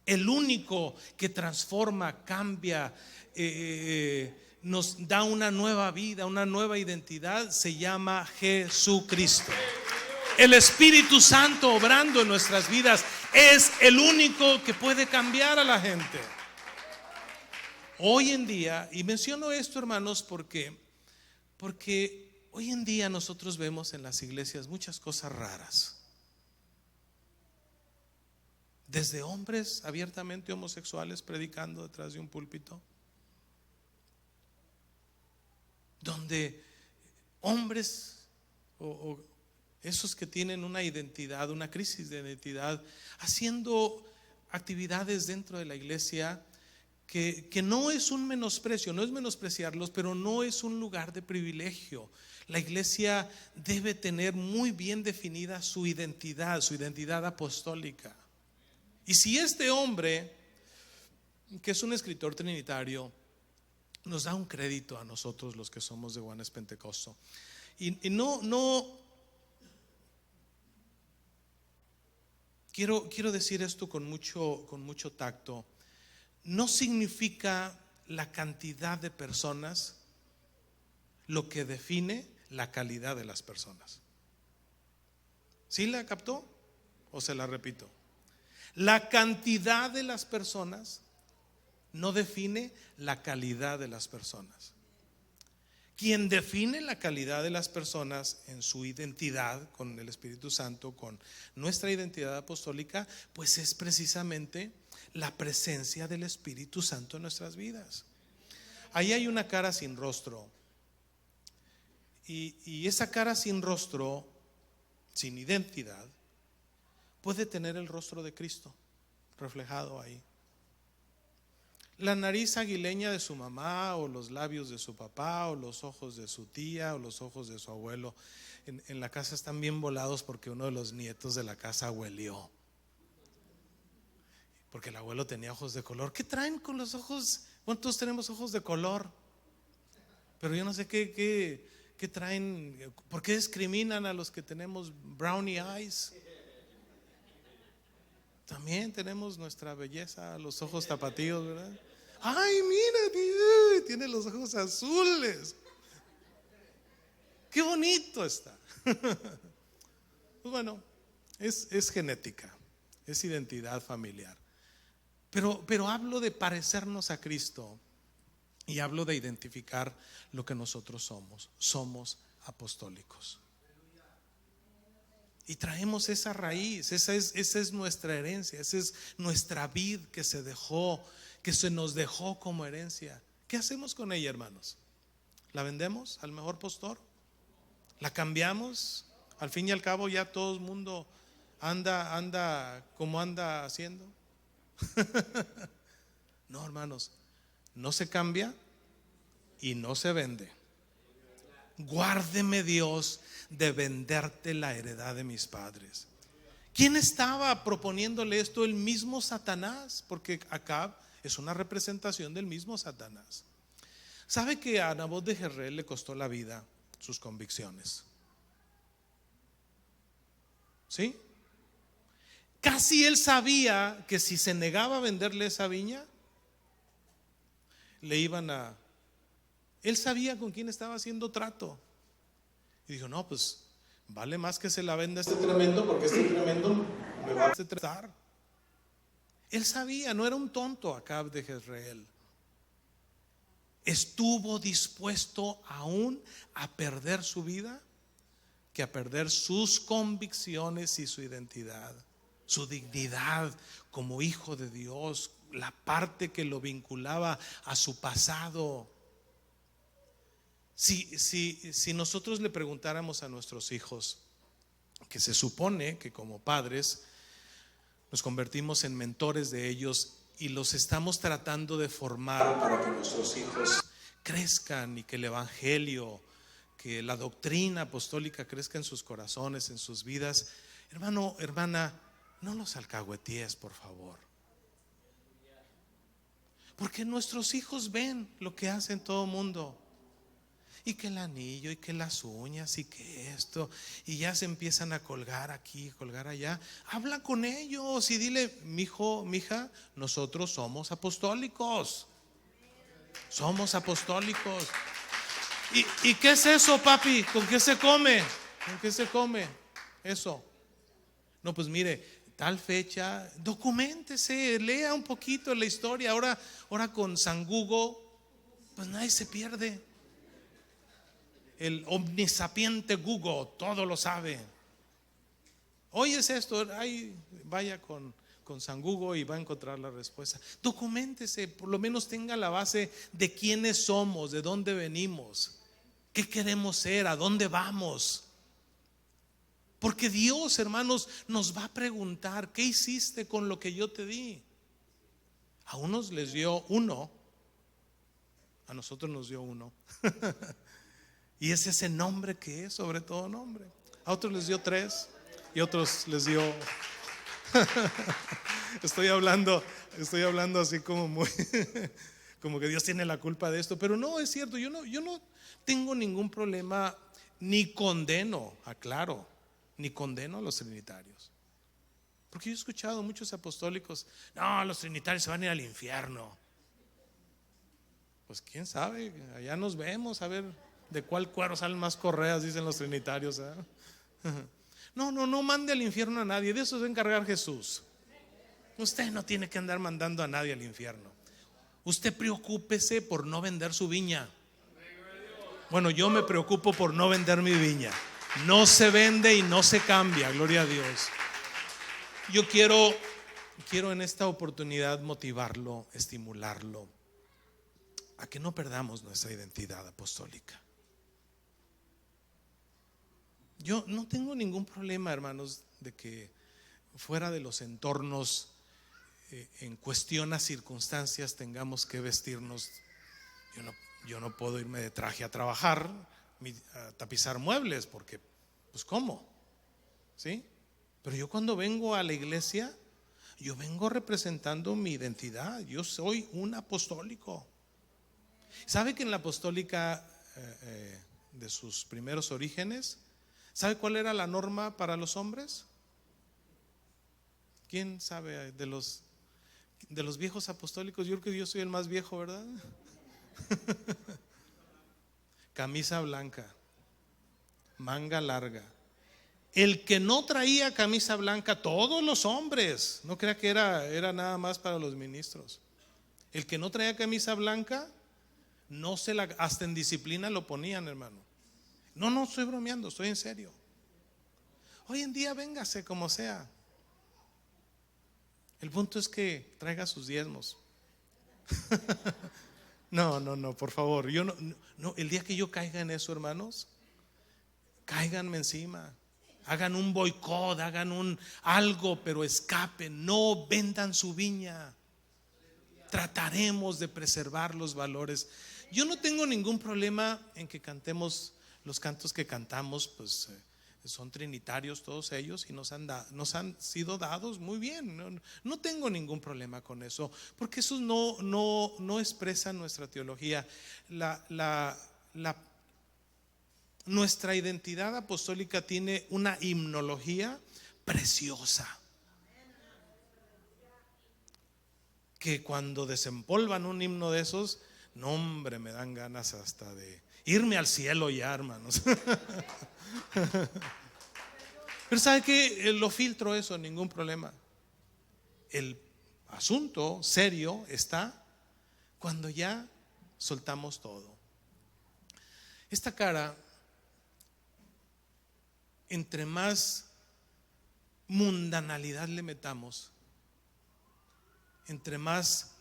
S1: El único que transforma, cambia, nos da una nueva vida, una nueva identidad, se llama Jesucristo. El Espíritu Santo obrando en nuestras vidas es el único que puede cambiar a la gente. Hoy en día, y menciono esto, hermanos, porque hoy en día nosotros vemos en las iglesias muchas cosas raras. Desde hombres abiertamente homosexuales predicando detrás de un púlpito, donde hombres o esos que tienen una identidad, una crisis de identidad, haciendo actividades dentro de la iglesia que no es un menosprecio, no es menospreciarlos, pero no es un lugar de privilegio. La iglesia debe tener muy bien definida su identidad apostólica. Y si este hombre, que es un escritor trinitario, nos da un crédito a nosotros los que somos de Juanes Pentecosto, y no quiero decir esto con mucho tacto. No significa la cantidad de personas lo que define la calidad de las personas. ¿Sí la captó o se la repito? La cantidad de las personas no define la calidad de las personas. Quien define la calidad de las personas en su identidad con el Espíritu Santo, con nuestra identidad apostólica, pues es precisamente la presencia del Espíritu Santo en nuestras vidas. Ahí hay una cara sin rostro, y esa cara sin rostro, sin identidad, puede tener el rostro de Cristo reflejado ahí. La nariz aguileña de su mamá, o los labios de su papá, o los ojos de su tía, o los ojos de su abuelo en la casa están bien volados porque uno de los nietos de la casa huelió, porque el abuelo tenía ojos de color. ¿Qué traen con los ojos? Bueno, todos tenemos ojos de color, pero yo no sé qué traen. ¿Por qué discriminan a los que tenemos brownie eyes? También tenemos nuestra belleza, los ojos tapatíos, ¿verdad? Ay, mira, tiene los ojos azules. qué bonito está. Pues bueno, es genética, es identidad familiar. Pero hablo de parecernos a Cristo y hablo de identificar lo que nosotros somos. Somos apostólicos. Y traemos esa raíz, esa es nuestra herencia, esa es nuestra vid que se nos dejó como herencia. ¿Qué hacemos con ella, hermanos? ¿La vendemos al mejor postor? ¿La cambiamos? Al fin y al cabo ya todo el mundo anda como anda haciendo. No, hermanos, no se cambia y no se vende. Guárdeme Dios de venderte la heredad de mis padres. ¿Quién estaba proponiéndole esto? El mismo Satanás, porque Acab es una representación del mismo Satanás. ¿Sabe que a Nabot de Jezreel le costó la vida sus convicciones? ¿Sí? Casi él sabía que si se negaba a venderle esa viña, él sabía con quién estaba haciendo trato. Y dijo, no, pues vale más que se la venda este tremendo, porque este tremendo me va a tratar. Él sabía, no era un tonto Acab de Jezreel. Estuvo dispuesto aún a perder su vida que a perder sus convicciones y su identidad, su dignidad como hijo de Dios, la parte que lo vinculaba a su pasado. Si nosotros le preguntáramos a nuestros hijos, que se supone que como padres nos convertimos en mentores de ellos y los estamos tratando de formar para que nuestros hijos crezcan y que el evangelio, que la doctrina apostólica crezca en sus corazones, en sus vidas, hermano, hermana, no los alcahuetíes, por favor. Porque nuestros hijos ven lo que hacen todo el mundo. Y que el anillo, y que las uñas, y que esto, y ya se empiezan a colgar aquí, colgar allá. Habla con ellos y dile, mijo, mija, nosotros somos apostólicos. Somos apostólicos. ¿Y qué es eso, papi? ¿Con qué se come? ¿Con qué se come eso? No, pues mire, tal fecha, documéntese, lea un poquito la historia. Ahora con San Google, pues nadie se pierde. El omnisapiente Google todo lo sabe. Hoy es esto, ahí vaya con San Google y va a encontrar la respuesta. Documéntese, por lo menos tenga la base de quiénes somos, de dónde venimos, qué queremos ser, a dónde vamos. Porque Dios, hermanos, nos va a preguntar, ¿qué hiciste con lo que yo te di? A unos les dio uno, a nosotros nos dio uno. Y es ese nombre que es sobre todo nombre. A otros les dio 3 y a otros les dio Estoy hablando así como muy como que Dios tiene la culpa de esto, pero no es cierto. Yo no tengo ningún problema, ni condeno, aclaro, ni condeno a los trinitarios. Porque yo he escuchado muchos apostólicos, no, los trinitarios se van a ir al infierno. Pues quién sabe, allá nos vemos a ver de cuál cuero salen más correas, dicen los trinitarios, ¿eh? No mande al infierno a nadie, de eso se va a encargar Jesús. Usted no tiene que andar mandando a nadie al infierno. Usted preocúpese por no vender su viña. Bueno, yo me preocupo por no vender mi viña. No se vende y no se cambia, gloria a Dios. Yo quiero en esta oportunidad motivarlo, estimularlo a que no perdamos nuestra identidad apostólica. Yo no tengo ningún problema, hermanos, de que fuera de los entornos, en cuestión a circunstancias, tengamos que vestirnos. Yo no puedo irme de traje a trabajar, a tapizar muebles, porque, pues, ¿cómo? ¿Sí? Pero yo cuando vengo a la iglesia, yo vengo representando mi identidad. Yo soy un apostólico. ¿Sabe que en la apostólica de sus primeros orígenes, ¿sabe cuál era la norma para los hombres? ¿Quién sabe de los viejos apostólicos? Yo creo que yo soy el más viejo, ¿verdad? Camisa blanca. manga larga. El que no traía camisa blanca, todos los hombres, no crea que era nada más para los ministros. El que no traía camisa blanca, hasta en disciplina lo ponían, hermano. No estoy bromeando, estoy en serio. Hoy en día véngase como sea. El punto es que traiga sus diezmos. No, por favor. Yo no, el día que yo caiga en eso, hermanos, cáiganme encima. Hagan un boicot, hagan algo, pero escapen. No vendan su viña. Trataremos de preservar los valores. Yo no tengo ningún problema en que cantemos los cantos que cantamos, pues son trinitarios todos ellos y nos han sido dados muy bien. No tengo ningún problema con eso, porque eso no expresa nuestra teología. Nuestra identidad apostólica tiene una himnología preciosa, que cuando desempolvan un himno de esos, no hombre, me dan ganas hasta de irme al cielo ya, hermanos. Pero ¿sabe qué? Lo filtro eso, ningún problema. El asunto serio está cuando ya soltamos todo. Esta cara, entre más mundanalidad le metamos, entre más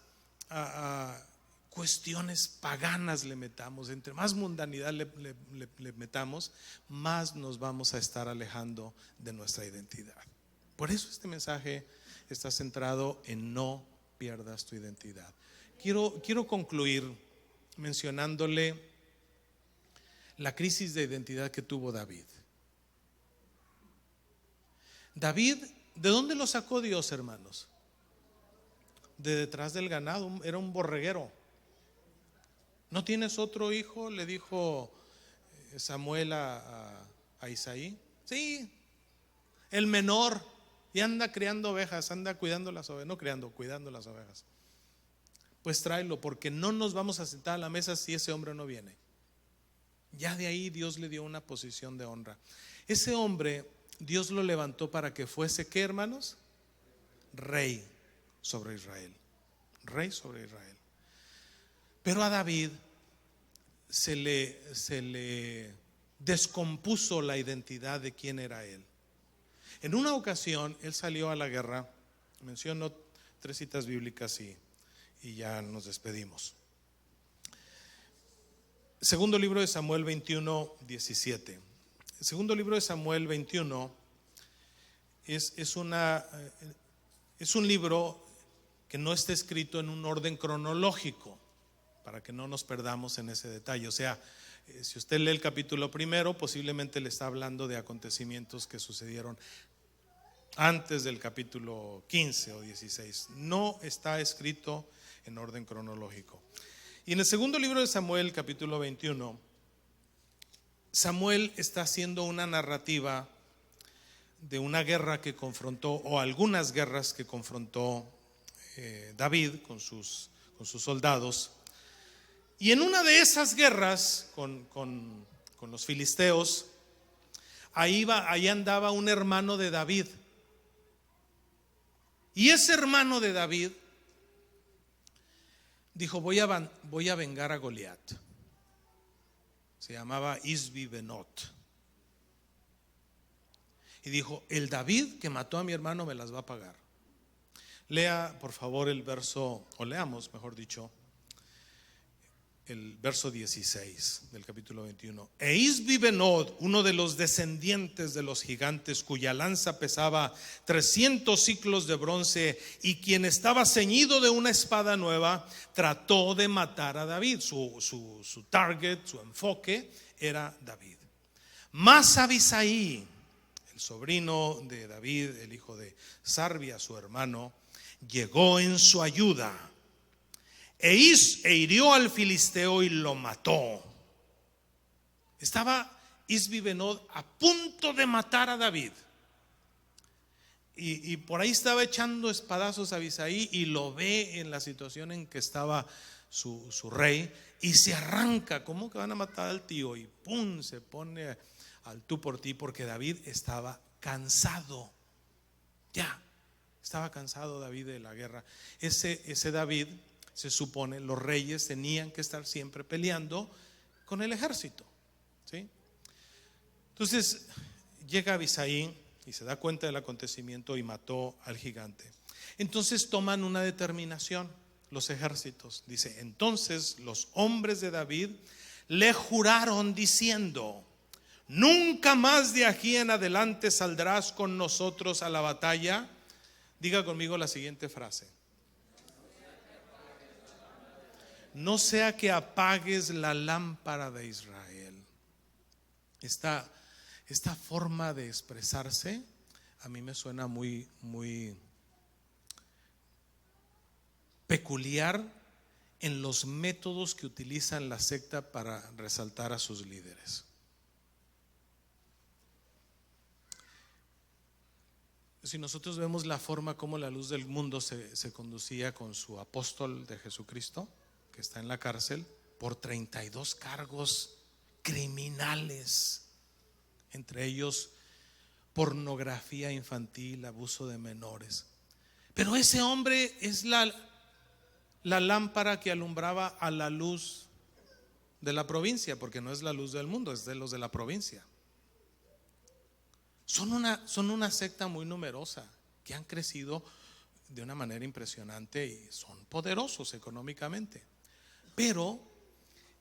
S1: cuestiones paganas le metamos, entre más mundanidad le metamos, más nos vamos a estar alejando de nuestra identidad. Por eso este mensaje está centrado en no pierdas tu identidad. Quiero concluir mencionándole la crisis de identidad que tuvo David. David, ¿de dónde lo sacó Dios, hermanos? De detrás del ganado, era un borreguero. ¿No tienes otro hijo?, le dijo Samuel a Isaí. Sí, el menor, y anda criando ovejas, anda cuidando las ovejas, cuidando las ovejas. Pues tráelo, porque no nos vamos a sentar a la mesa si ese hombre no viene. Ya de ahí Dios le dio una posición de honra. Ese hombre Dios lo levantó para que fuese, ¿qué, hermanos? Rey sobre Israel. Rey sobre Israel. Pero a David se le descompuso la identidad de quién era él. En una ocasión él salió a la guerra. Menciono 3 citas bíblicas y ya nos despedimos. Segundo libro de Samuel 21, 17. El segundo libro de Samuel 21 es un libro que no está escrito en un orden cronológico, para que no nos perdamos en ese detalle. O sea, si usted lee el capítulo primero, posiblemente le está hablando de acontecimientos que sucedieron antes del capítulo 15 o 16. No está escrito en orden cronológico. Y en el segundo libro de Samuel, capítulo 21, Samuel está haciendo una narrativa de una guerra que confrontó, o algunas guerras que confrontó David con sus soldados. Y en una de esas guerras con los filisteos, ahí andaba un hermano de David. Y ese hermano de David dijo: voy a vengar a Goliat. Se llamaba Isbi Benot. Y dijo: el David que mató a mi hermano me las va a pagar. Lea por favor el verso, o leamos mejor dicho, el verso 16 del capítulo 21. E Isbi Benod, uno de los descendientes de los gigantes, cuya lanza pesaba 300 siclos de bronce y quien estaba ceñido de una espada nueva, trató de matar a David. Su target, su enfoque era David. Mas Abisaí, el sobrino de David, el hijo de Sarbia, su hermano, llegó en su ayuda e hirió al filisteo y lo mató. Estaba Isbi Benod a punto de matar a David, y por ahí estaba echando espadazos a Abisaí, y lo ve en la situación en que estaba su rey, y se arranca, ¿cómo que van a matar al tío? Y pum, se pone al tú por ti, porque David estaba cansado. Ya, estaba cansado David de la guerra. Ese David, se supone, los reyes tenían que estar siempre peleando con el ejército, ¿sí? Entonces llega Abisai y se da cuenta del acontecimiento y mató al gigante. Entonces toman una determinación los ejércitos. Dice: entonces los hombres de David le juraron diciendo: nunca más de aquí en adelante saldrás con nosotros a la batalla. Diga conmigo la siguiente frase: no sea que apagues la lámpara de Israel. Esta forma de expresarse a mí me suena muy, muy peculiar en los métodos que utilizan la secta para resaltar a sus líderes. Si nosotros vemos la forma como la luz del mundo se conducía con su apóstol de Jesucristo, que está en la cárcel por 32 cargos criminales, entre ellos pornografía infantil, abuso de menores. Pero ese hombre es la lámpara que alumbraba a la luz de la provincia, porque no es la luz del mundo, es de los de la provincia. Son una secta muy numerosa, que han crecido de una manera impresionante y son poderosos económicamente. Pero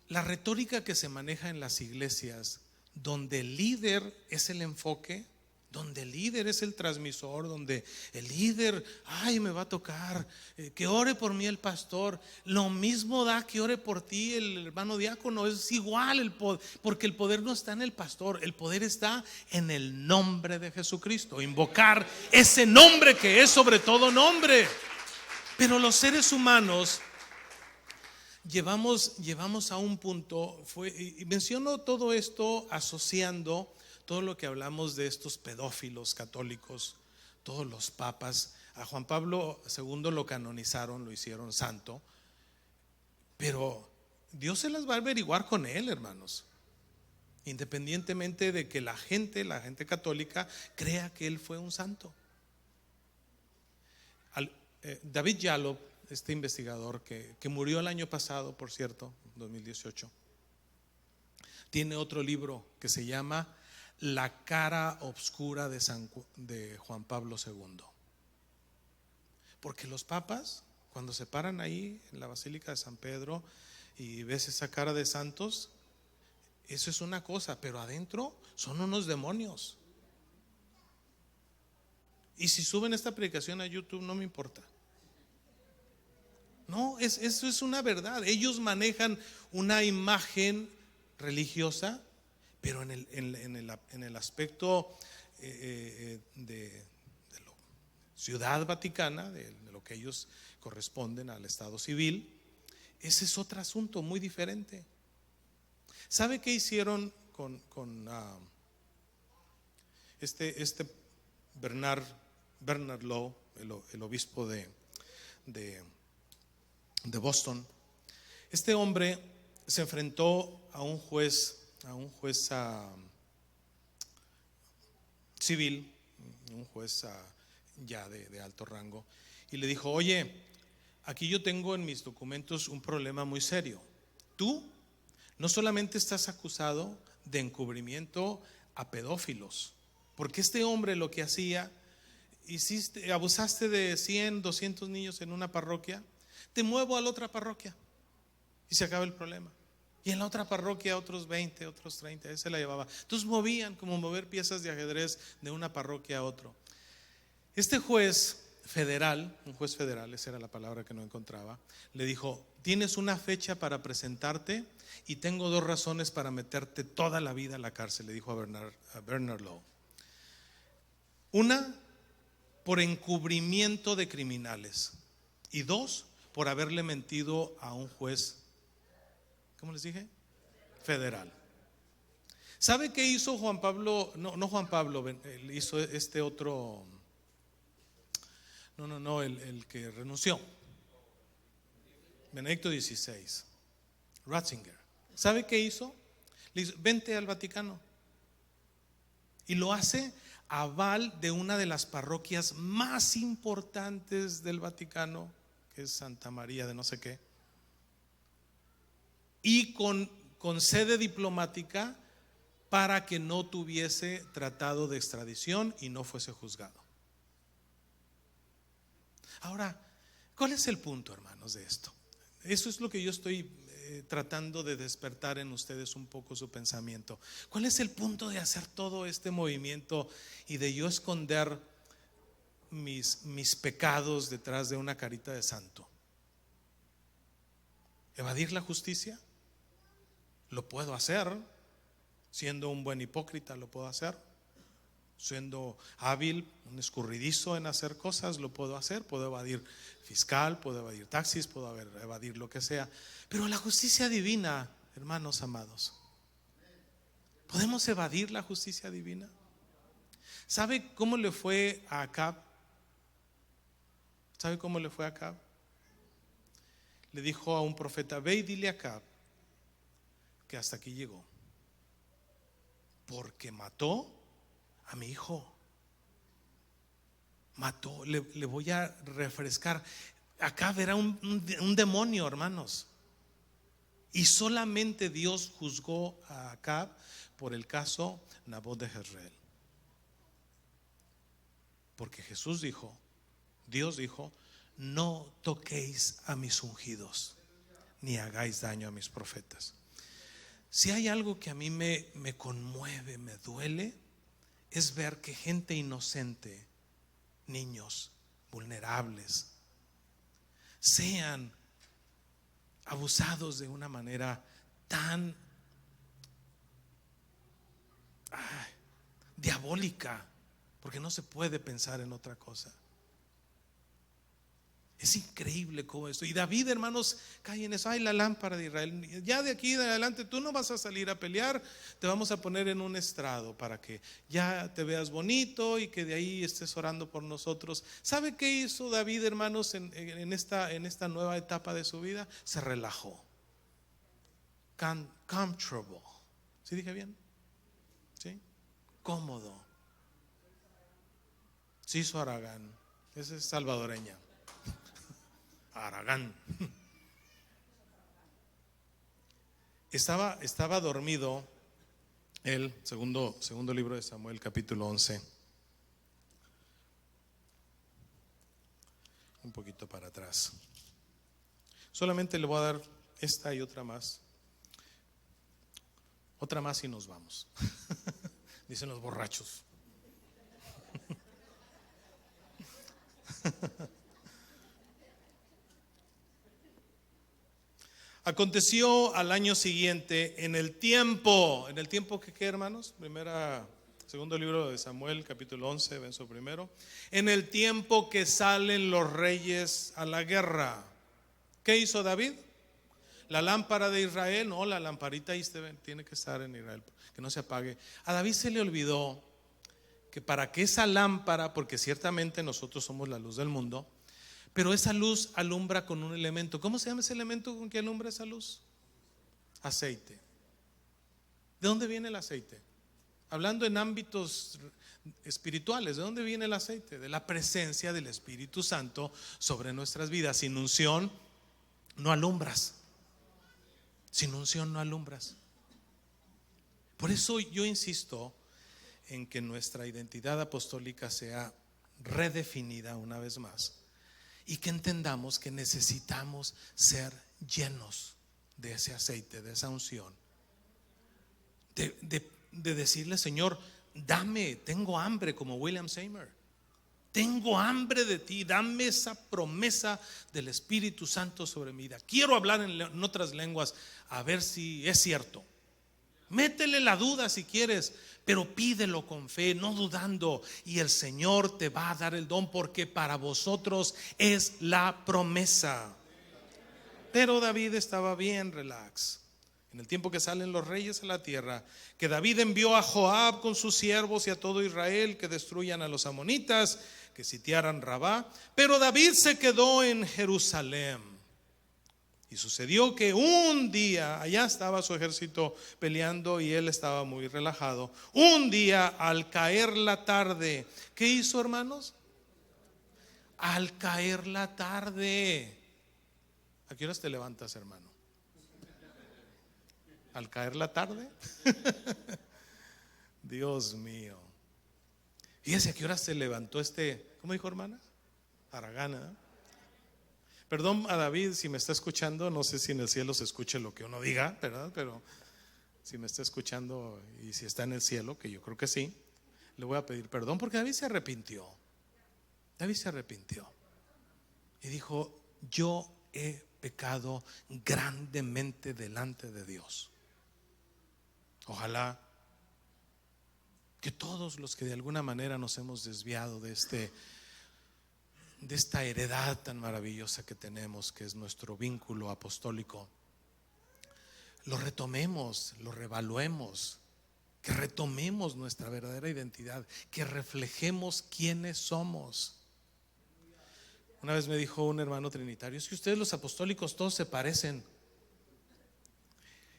S1: la retórica que se maneja en las iglesias, donde el líder es el enfoque, donde el líder es el transmisor, donde el líder, ay, me va a tocar, que ore por mí el pastor, lo mismo da que ore por ti el hermano diácono, es igual el poder, porque el poder no está en el pastor, el poder está en el nombre de Jesucristo, invocar ese nombre que es sobre todo nombre. Pero los seres humanos llevamos a un punto, y menciono todo esto asociando todo lo que hablamos de estos pedófilos católicos, todos los papas. A Juan Pablo II lo canonizaron, lo hicieron santo, pero Dios se las va a averiguar con él, hermanos, independientemente de que la gente católica crea que él fue un santo. David Yalop, este investigador que murió el año pasado, por cierto, 2018, tiene otro libro que se llama La cara oscura de Juan Pablo II. Porque los papas, cuando se paran ahí en la Basílica de San Pedro y ves esa cara de santos, eso es una cosa, pero adentro son unos demonios. Y si suben esta predicación a YouTube, no me importa. No, eso es una verdad. Ellos manejan una imagen religiosa, pero en el aspecto de la ciudad vaticana, de lo que ellos corresponden al estado civil, ese es otro asunto muy diferente. ¿Sabe qué hicieron con este Bernard Law, el obispo de Boston? Este hombre se enfrentó a un juez civil, un juez ya de alto rango, y le dijo: oye, aquí yo tengo en mis documentos un problema muy serio. Tú no solamente estás acusado de encubrimiento a pedófilos, porque este hombre lo que hacía, abusaste de 100, 200 niños en una parroquia, te muevo a la otra parroquia y se acaba el problema. Y en la otra parroquia otros 20, otros 30, él se la llevaba. Entonces movían como mover piezas de ajedrez de una parroquia a otro. Este juez federal, esa era la palabra que no encontraba, le dijo: tienes una fecha para presentarte y tengo 2 razones para meterte toda la vida a la cárcel, le dijo a Bernard Law. Una, por encubrimiento de criminales, y 2, por haberle mentido a un juez, ¿cómo les dije? Federal. ¿Sabe qué hizo Juan Pablo? No Juan Pablo, hizo este otro, el que renunció, Benedicto XVI, Ratzinger. ¿Sabe qué hizo? Le dice, vente al Vaticano. Y lo hace aval de una de las parroquias más importantes del Vaticano, que es Santa María de no sé qué, y con sede diplomática para que no tuviese tratado de extradición y no fuese juzgado. Ahora, ¿cuál es el punto, hermanos, de esto? Eso es lo que yo estoy tratando de despertar en ustedes un poco su pensamiento. ¿Cuál es el punto de hacer todo este movimiento y de yo esconder mis pecados detrás de una carita de santo? ¿Evadir la justicia? Lo puedo hacer. Siendo un buen hipócrita lo puedo hacer. Siendo hábil, un escurridizo en hacer cosas, lo puedo hacer. Puedo evadir fiscal, puedo evadir taxis, puedo evadir lo que sea. Pero la justicia divina, hermanos amados, ¿podemos evadir la justicia divina? ¿Sabe cómo le fue a Acab? ¿Sabe cómo le fue a Acab? Le dijo a un profeta, ve y dile a Acab que hasta aquí llegó, porque mató a mi hijo. Mató, le voy a refrescar. Acab era un demonio, hermanos. Y solamente Dios juzgó a Acab por el caso Nabot de Jezreel. Porque Jesús dijo, Dios dijo, no toquéis a mis ungidos, ni hagáis daño a mis profetas. Si hay algo que a mí me conmueve, me duele, es ver que gente inocente, niños vulnerables, sean abusados de una manera tan diabólica, porque no se puede pensar en otra cosa. Es increíble cómo esto. Y David, hermanos, cae en eso. Ay, la lámpara de Israel. Ya de aquí de adelante tú no vas a salir a pelear. Te vamos a poner en un estrado para que ya te veas bonito y que de ahí estés orando por nosotros. ¿Sabe qué hizo David, hermanos, en esta nueva etapa de su vida? Se relajó. Comfortable. ¿Sí dije bien? ¿Sí? Cómodo. Sí, su Aragán. Esa es salvadoreña. Aragán. Estaba dormido el segundo libro de Samuel, capítulo 11. Un poquito para atrás. Solamente le voy a dar esta y otra más. Otra más y nos vamos. Dicen los borrachos. Aconteció al año siguiente, en el tiempo que ¿qué, hermanos? Segundo libro de Samuel, capítulo 11, verso primero. En el tiempo que salen los reyes a la guerra. ¿Qué hizo David? La lámpara de Israel, no, la lamparita ahí tiene que estar en Israel, que no se apague. A David se le olvidó que para que esa lámpara, porque ciertamente nosotros somos la luz del mundo, pero esa luz alumbra con un elemento. ¿Cómo se llama ese elemento con que alumbra esa luz? Aceite. ¿De dónde viene el aceite? Hablando en ámbitos espirituales, ¿de dónde viene el aceite? De la presencia del Espíritu Santo sobre nuestras vidas. Sin unción no alumbras. Sin unción no alumbras. Por eso yo insisto en que nuestra identidad apostólica sea redefinida una vez más. Y que entendamos que necesitamos ser llenos de ese aceite, de esa unción. De decirle, Señor, dame, tengo hambre, como William Seymour. Tengo hambre de ti, dame esa promesa del Espíritu Santo sobre mi vida. Quiero hablar en otras lenguas, a ver si es cierto. Métele la duda si quieres, pero pídelo con fe, no dudando, y el Señor te va a dar el don, porque para vosotros es la promesa. Pero David estaba bien relax. En el tiempo que salen los reyes a la tierra, que David envió a Joab con sus siervos y a todo Israel que destruyan a los amonitas, que sitiaran Rabá. Pero David se quedó en Jerusalén. Y sucedió que un día, allá estaba su ejército peleando y él estaba muy relajado. Un día, al caer la tarde, ¿qué hizo, hermanos? Al caer la tarde. ¿A qué horas te levantas, hermano? ¿Al caer la tarde? Dios mío. Fíjese a qué horas se levantó ¿cómo dijo, hermana? Aragana. Perdón a David si me está escuchando, no sé si en el cielo se escuche lo que uno diga, ¿verdad? Pero si me está escuchando y si está en el cielo, que yo creo que sí, le voy a pedir perdón porque David se arrepintió. David se arrepintió y dijo: yo he pecado grandemente delante de Dios. Ojalá que todos los que de alguna manera nos hemos desviado de esta heredad tan maravillosa que tenemos, que es nuestro vínculo apostólico, lo retomemos, lo revaluemos, que retomemos nuestra verdadera identidad, que reflejemos quiénes somos. Una vez me dijo un hermano trinitario: es que ustedes los apostólicos todos se parecen.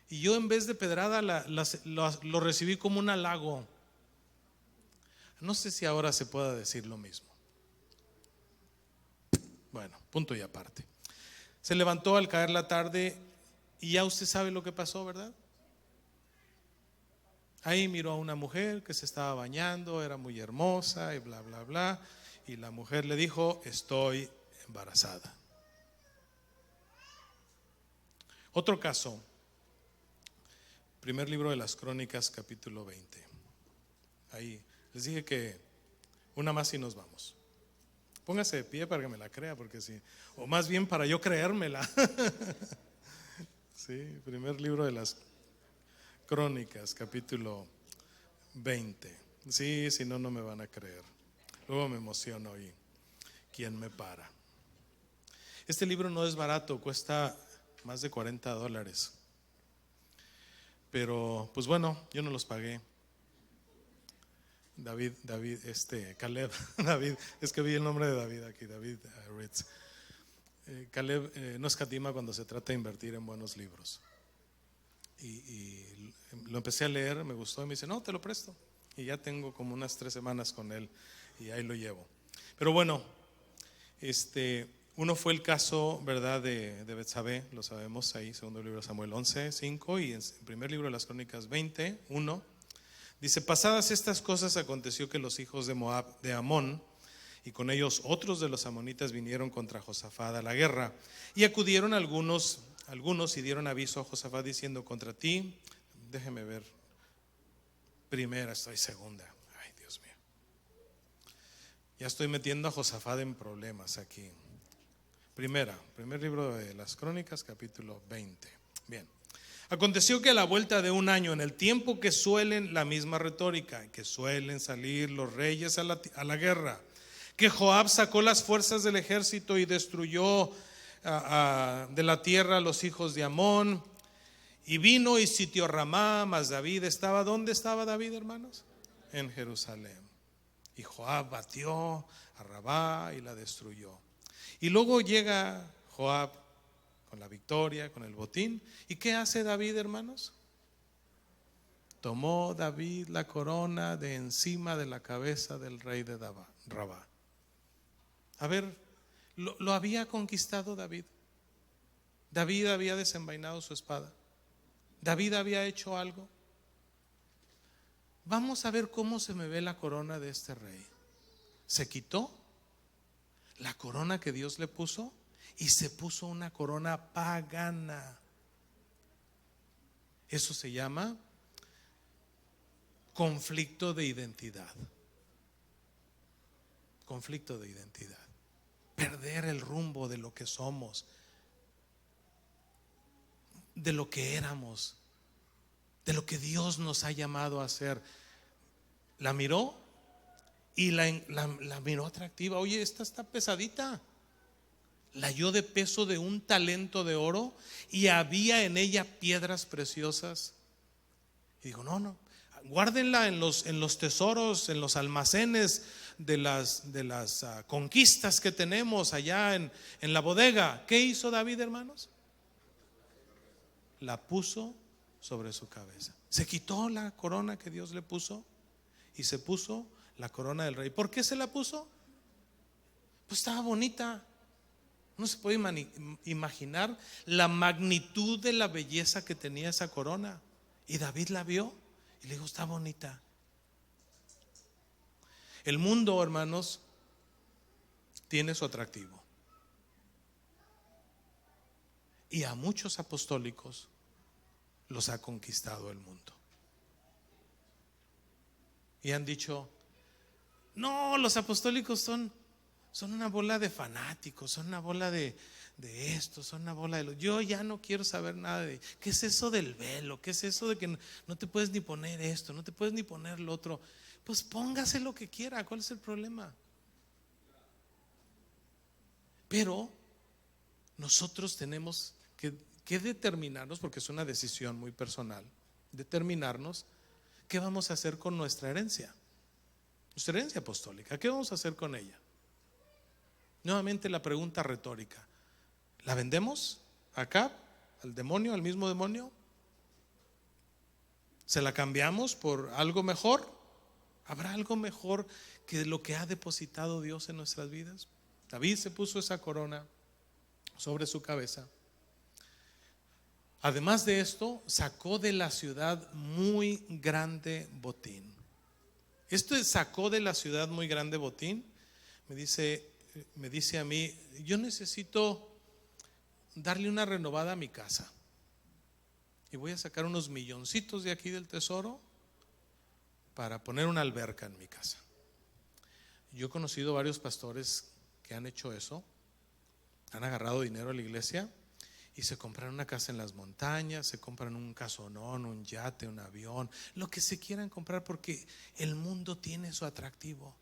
S1: Y yo, en vez de pedrada, lo recibí como un halago. No sé si ahora se pueda decir lo mismo. Bueno, punto y aparte. Se levantó al caer la tarde y ya usted sabe lo que pasó, ¿verdad? Ahí miró a una mujer que se estaba bañando, era muy hermosa y bla, bla, bla. Y la mujer le dijo: estoy embarazada. Otro caso, primer libro de las Crónicas, capítulo 20. Ahí les dije que una más y nos vamos. Póngase de pie para que me la crea, porque sí, o más bien para yo creérmela. Sí, primer libro de las Crónicas, capítulo 20. Sí, si no, no me van a creer. Luego me emociono y ¿quién me para? Este libro no es barato, cuesta más de $40. Pero pues bueno, yo no los pagué. Caleb, David, es que vi el nombre de David aquí, David Ritz. Caleb no escatima cuando se trata de invertir en buenos libros. Y lo empecé a leer, me gustó y me dice: no, te lo presto. Y ya tengo como unas 3 semanas con él y ahí lo llevo. Pero bueno, uno fue el caso, ¿verdad?, de Betsabé, lo sabemos ahí, segundo libro de Samuel 11:5, y en primer libro de las Crónicas 20:1. Dice: pasadas estas cosas, aconteció que los hijos de Moab, de Amón, y con ellos otros de los amonitas, vinieron contra Josafat a la guerra. Y acudieron algunos y dieron aviso a Josafat diciendo: contra ti, déjeme ver, primera, estoy segunda. Ay, Dios mío, ya estoy metiendo a Josafat en problemas aquí. Primer libro de las Crónicas, capítulo 20. Bien. Aconteció que a la vuelta de un año, en el tiempo que suelen, la misma retórica, que suelen salir los reyes a la guerra, que Joab sacó las fuerzas del ejército y destruyó de la tierra a los hijos de Amón, y vino y sitió Ramá. Mas David estaba, ¿dónde estaba David, hermanos? En Jerusalén. Y Joab batió a Rabá y la destruyó. Y luego llega Joab con la victoria, con el botín. ¿Y qué hace David, hermanos? Tomó David la corona de encima de la cabeza del rey de Rabá. A ver, ¿lo había conquistado David? David había desenvainado su espada. David había hecho algo. Vamos a ver cómo se me ve la corona de este rey. Se quitó la corona que Dios le puso y se puso una corona pagana. Eso se llama conflicto de identidad. Conflicto de identidad. Perder el rumbo de lo que somos, de lo que éramos, de lo que Dios nos ha llamado a hacer. La miró y la miró atractiva. Oye, esta está pesadita. La halló de peso de un talento de oro y había en ella piedras preciosas. Y dijo: no, guárdenla en los tesoros, en los almacenes de las conquistas que tenemos allá en la bodega. ¿Qué hizo David, hermanos? la puso sobre su cabeza. Se quitó la corona que Dios le puso y se puso la corona del rey. ¿Por qué se la puso? Pues estaba bonita. No se puede imaginar la magnitud de la belleza que tenía esa corona. Y David la vio y le dijo: está bonita. El mundo, hermanos, tiene su atractivo. Y a muchos apostólicos los ha conquistado el mundo. Y han dicho: no, los apostólicos son una bola de fanáticos, son una bola de esto, son una bola de lo. Yo ya no quiero saber nada de qué es eso del velo, qué es eso de que no te puedes ni poner esto, no te puedes ni poner lo otro. Pues póngase lo que quiera, ¿cuál es el problema? Pero nosotros tenemos que determinarnos, porque es una decisión muy personal, determinarnos qué vamos a hacer con nuestra herencia apostólica. ¿Qué vamos a hacer con ella? Nuevamente la pregunta retórica: ¿la vendemos acá al demonio, al mismo demonio? ¿Se la cambiamos por algo mejor? ¿Habrá algo mejor que lo que ha depositado Dios en nuestras vidas? David se puso esa corona sobre su cabeza. Además de esto, sacó de la ciudad muy grande botín. Esto es: sacó de la ciudad muy grande botín. Me dice a mí: yo necesito darle una renovada a mi casa y voy a sacar unos milloncitos de aquí del tesoro para poner una alberca en mi casa. Yo he conocido varios pastores que han hecho eso. Han agarrado dinero a la iglesia y se compran una casa en las montañas, se compran un casonón, un yate, un avión, lo que se quieran comprar, porque el mundo tiene su atractivo.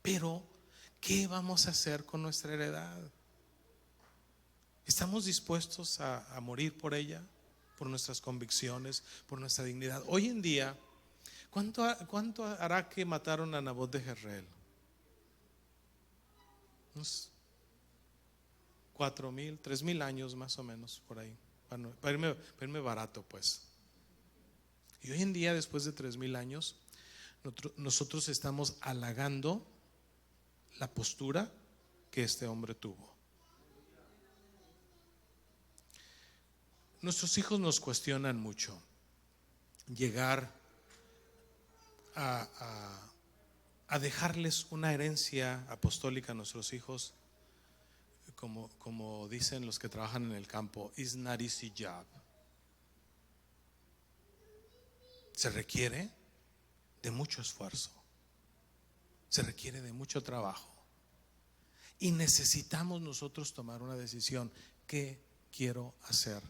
S1: Pero ¿qué vamos a hacer con nuestra heredad? ¿Estamos dispuestos a morir por ella, por nuestras convicciones, por nuestra dignidad? Hoy en día, ¿cuánto hará que mataron a Nabot de Jezreel? Unos 4,000, 3,000 años más o menos, por ahí, para irme barato, pues. Y hoy en día, después de 3,000 años, nosotros estamos halagando la postura que este hombre tuvo. Nuestros hijos nos cuestionan mucho. Llegar a dejarles una herencia apostólica a nuestros hijos, como dicen los que trabajan en el campo, is not easy job. Se requiere de mucho esfuerzo, se requiere de mucho trabajo, y necesitamos nosotros tomar una decisión: ¿qué quiero hacer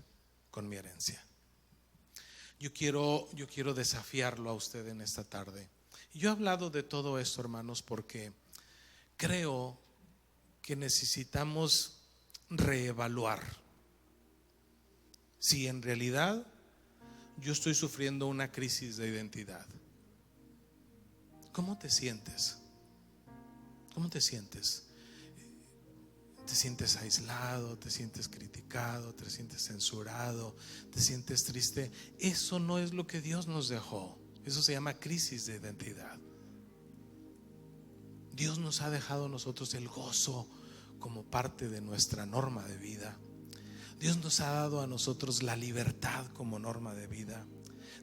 S1: con mi herencia? Yo quiero desafiarlo a usted en esta tarde. Yo he hablado de todo esto, hermanos, porque creo que necesitamos reevaluar si en realidad yo estoy sufriendo una crisis de identidad. ¿Cómo te sientes? ¿Cómo te sientes? ¿Te sientes aislado? ¿Te sientes criticado? ¿Te sientes censurado? ¿Te sientes triste? Eso no es lo que Dios nos dejó. Eso se llama crisis de identidad. Dios nos ha dejado a nosotros el gozo como parte de nuestra norma de vida. Dios nos ha dado a nosotros la libertad como norma de vida.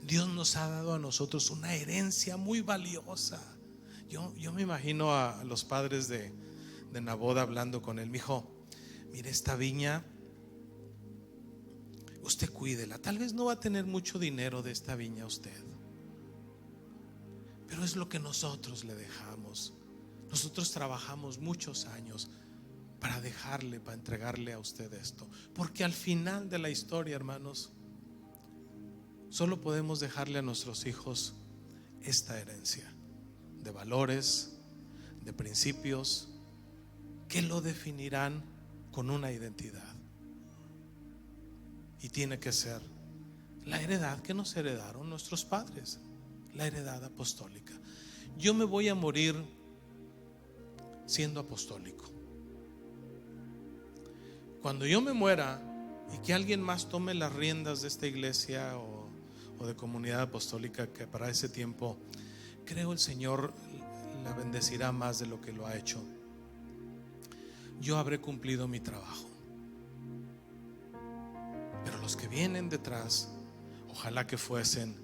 S1: Dios nos ha dado a nosotros una herencia muy valiosa. Yo me imagino a los padres de Nabot hablando con él: mi hijo, mire, esta viña, usted cuídela. Tal vez no va a tener mucho dinero de esta viña usted, pero es lo que nosotros le dejamos. Nosotros trabajamos muchos años para dejarle, para entregarle a usted esto, porque al final de la historia, hermanos, solo podemos dejarle a nuestros hijos esta herencia de valores, de principios que lo definirán con una identidad. Y tiene que ser la heredad que nos heredaron nuestros padres, la heredad apostólica. Yo me voy a morir siendo apostólico. Cuando yo me muera, y que alguien más tome las riendas de esta iglesia o de comunidad apostólica, que para ese tiempo creo el Señor la bendecirá más de lo que lo ha hecho. Yo habré cumplido mi trabajo, pero los que vienen detrás, ojalá que fuesen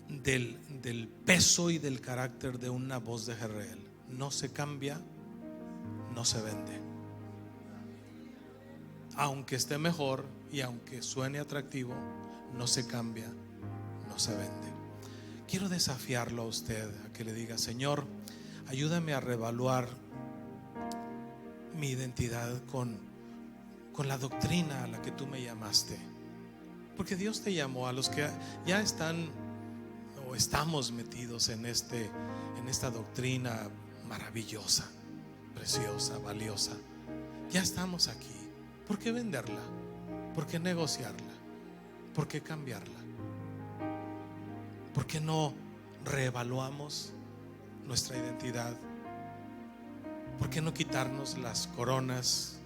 S1: del peso y del carácter de una voz de Jezreel. No se cambia, no se vende. Aunque esté mejor y aunque suene atractivo, no se cambia, no se vende. Quiero desafiarlo a usted a que le diga: Señor, ayúdame a reevaluar mi identidad con la doctrina a la que tú me llamaste. Porque Dios te llamó. A los que ya están o estamos metidos en esta doctrina maravillosa, preciosa, valiosa, ya estamos aquí. ¿Por qué venderla? ¿Por qué negociarla? ¿Por qué cambiarla? ¿Por qué no reevaluamos nuestra identidad? ¿Por qué no quitarnos las coronas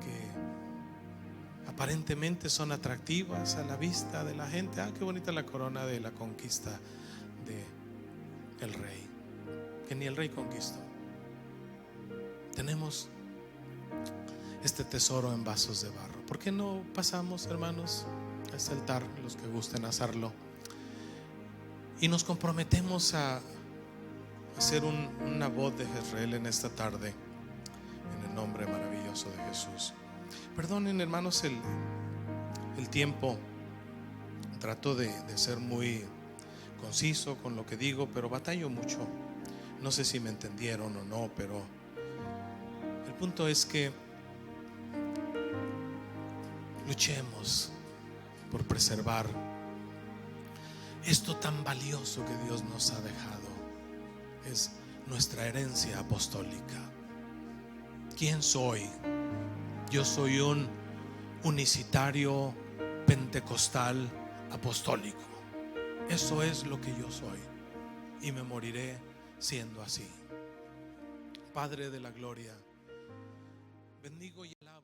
S1: que aparentemente son atractivas a la vista de la gente? Ah, qué bonita la corona de la conquista del rey, que ni el rey conquistó. Tenemos este tesoro en vasos de barro. ¿Por qué no pasamos, hermanos, a este altar, los que gusten hacerlo, y nos comprometemos a hacer una voz de Jezreel en esta tarde, en el nombre maravilloso de Jesús? Perdonen, hermanos, el tiempo. Trato de ser muy conciso con lo que digo, pero batallo mucho. No sé si me entendieron o no, pero el punto es que luchemos por preservar esto tan valioso que Dios nos ha dejado. Es nuestra herencia apostólica. ¿Quién soy? Yo soy un unicitario pentecostal apostólico. Eso es lo que yo soy, y me moriré siendo así. Padre de la gloria, bendigo y alabo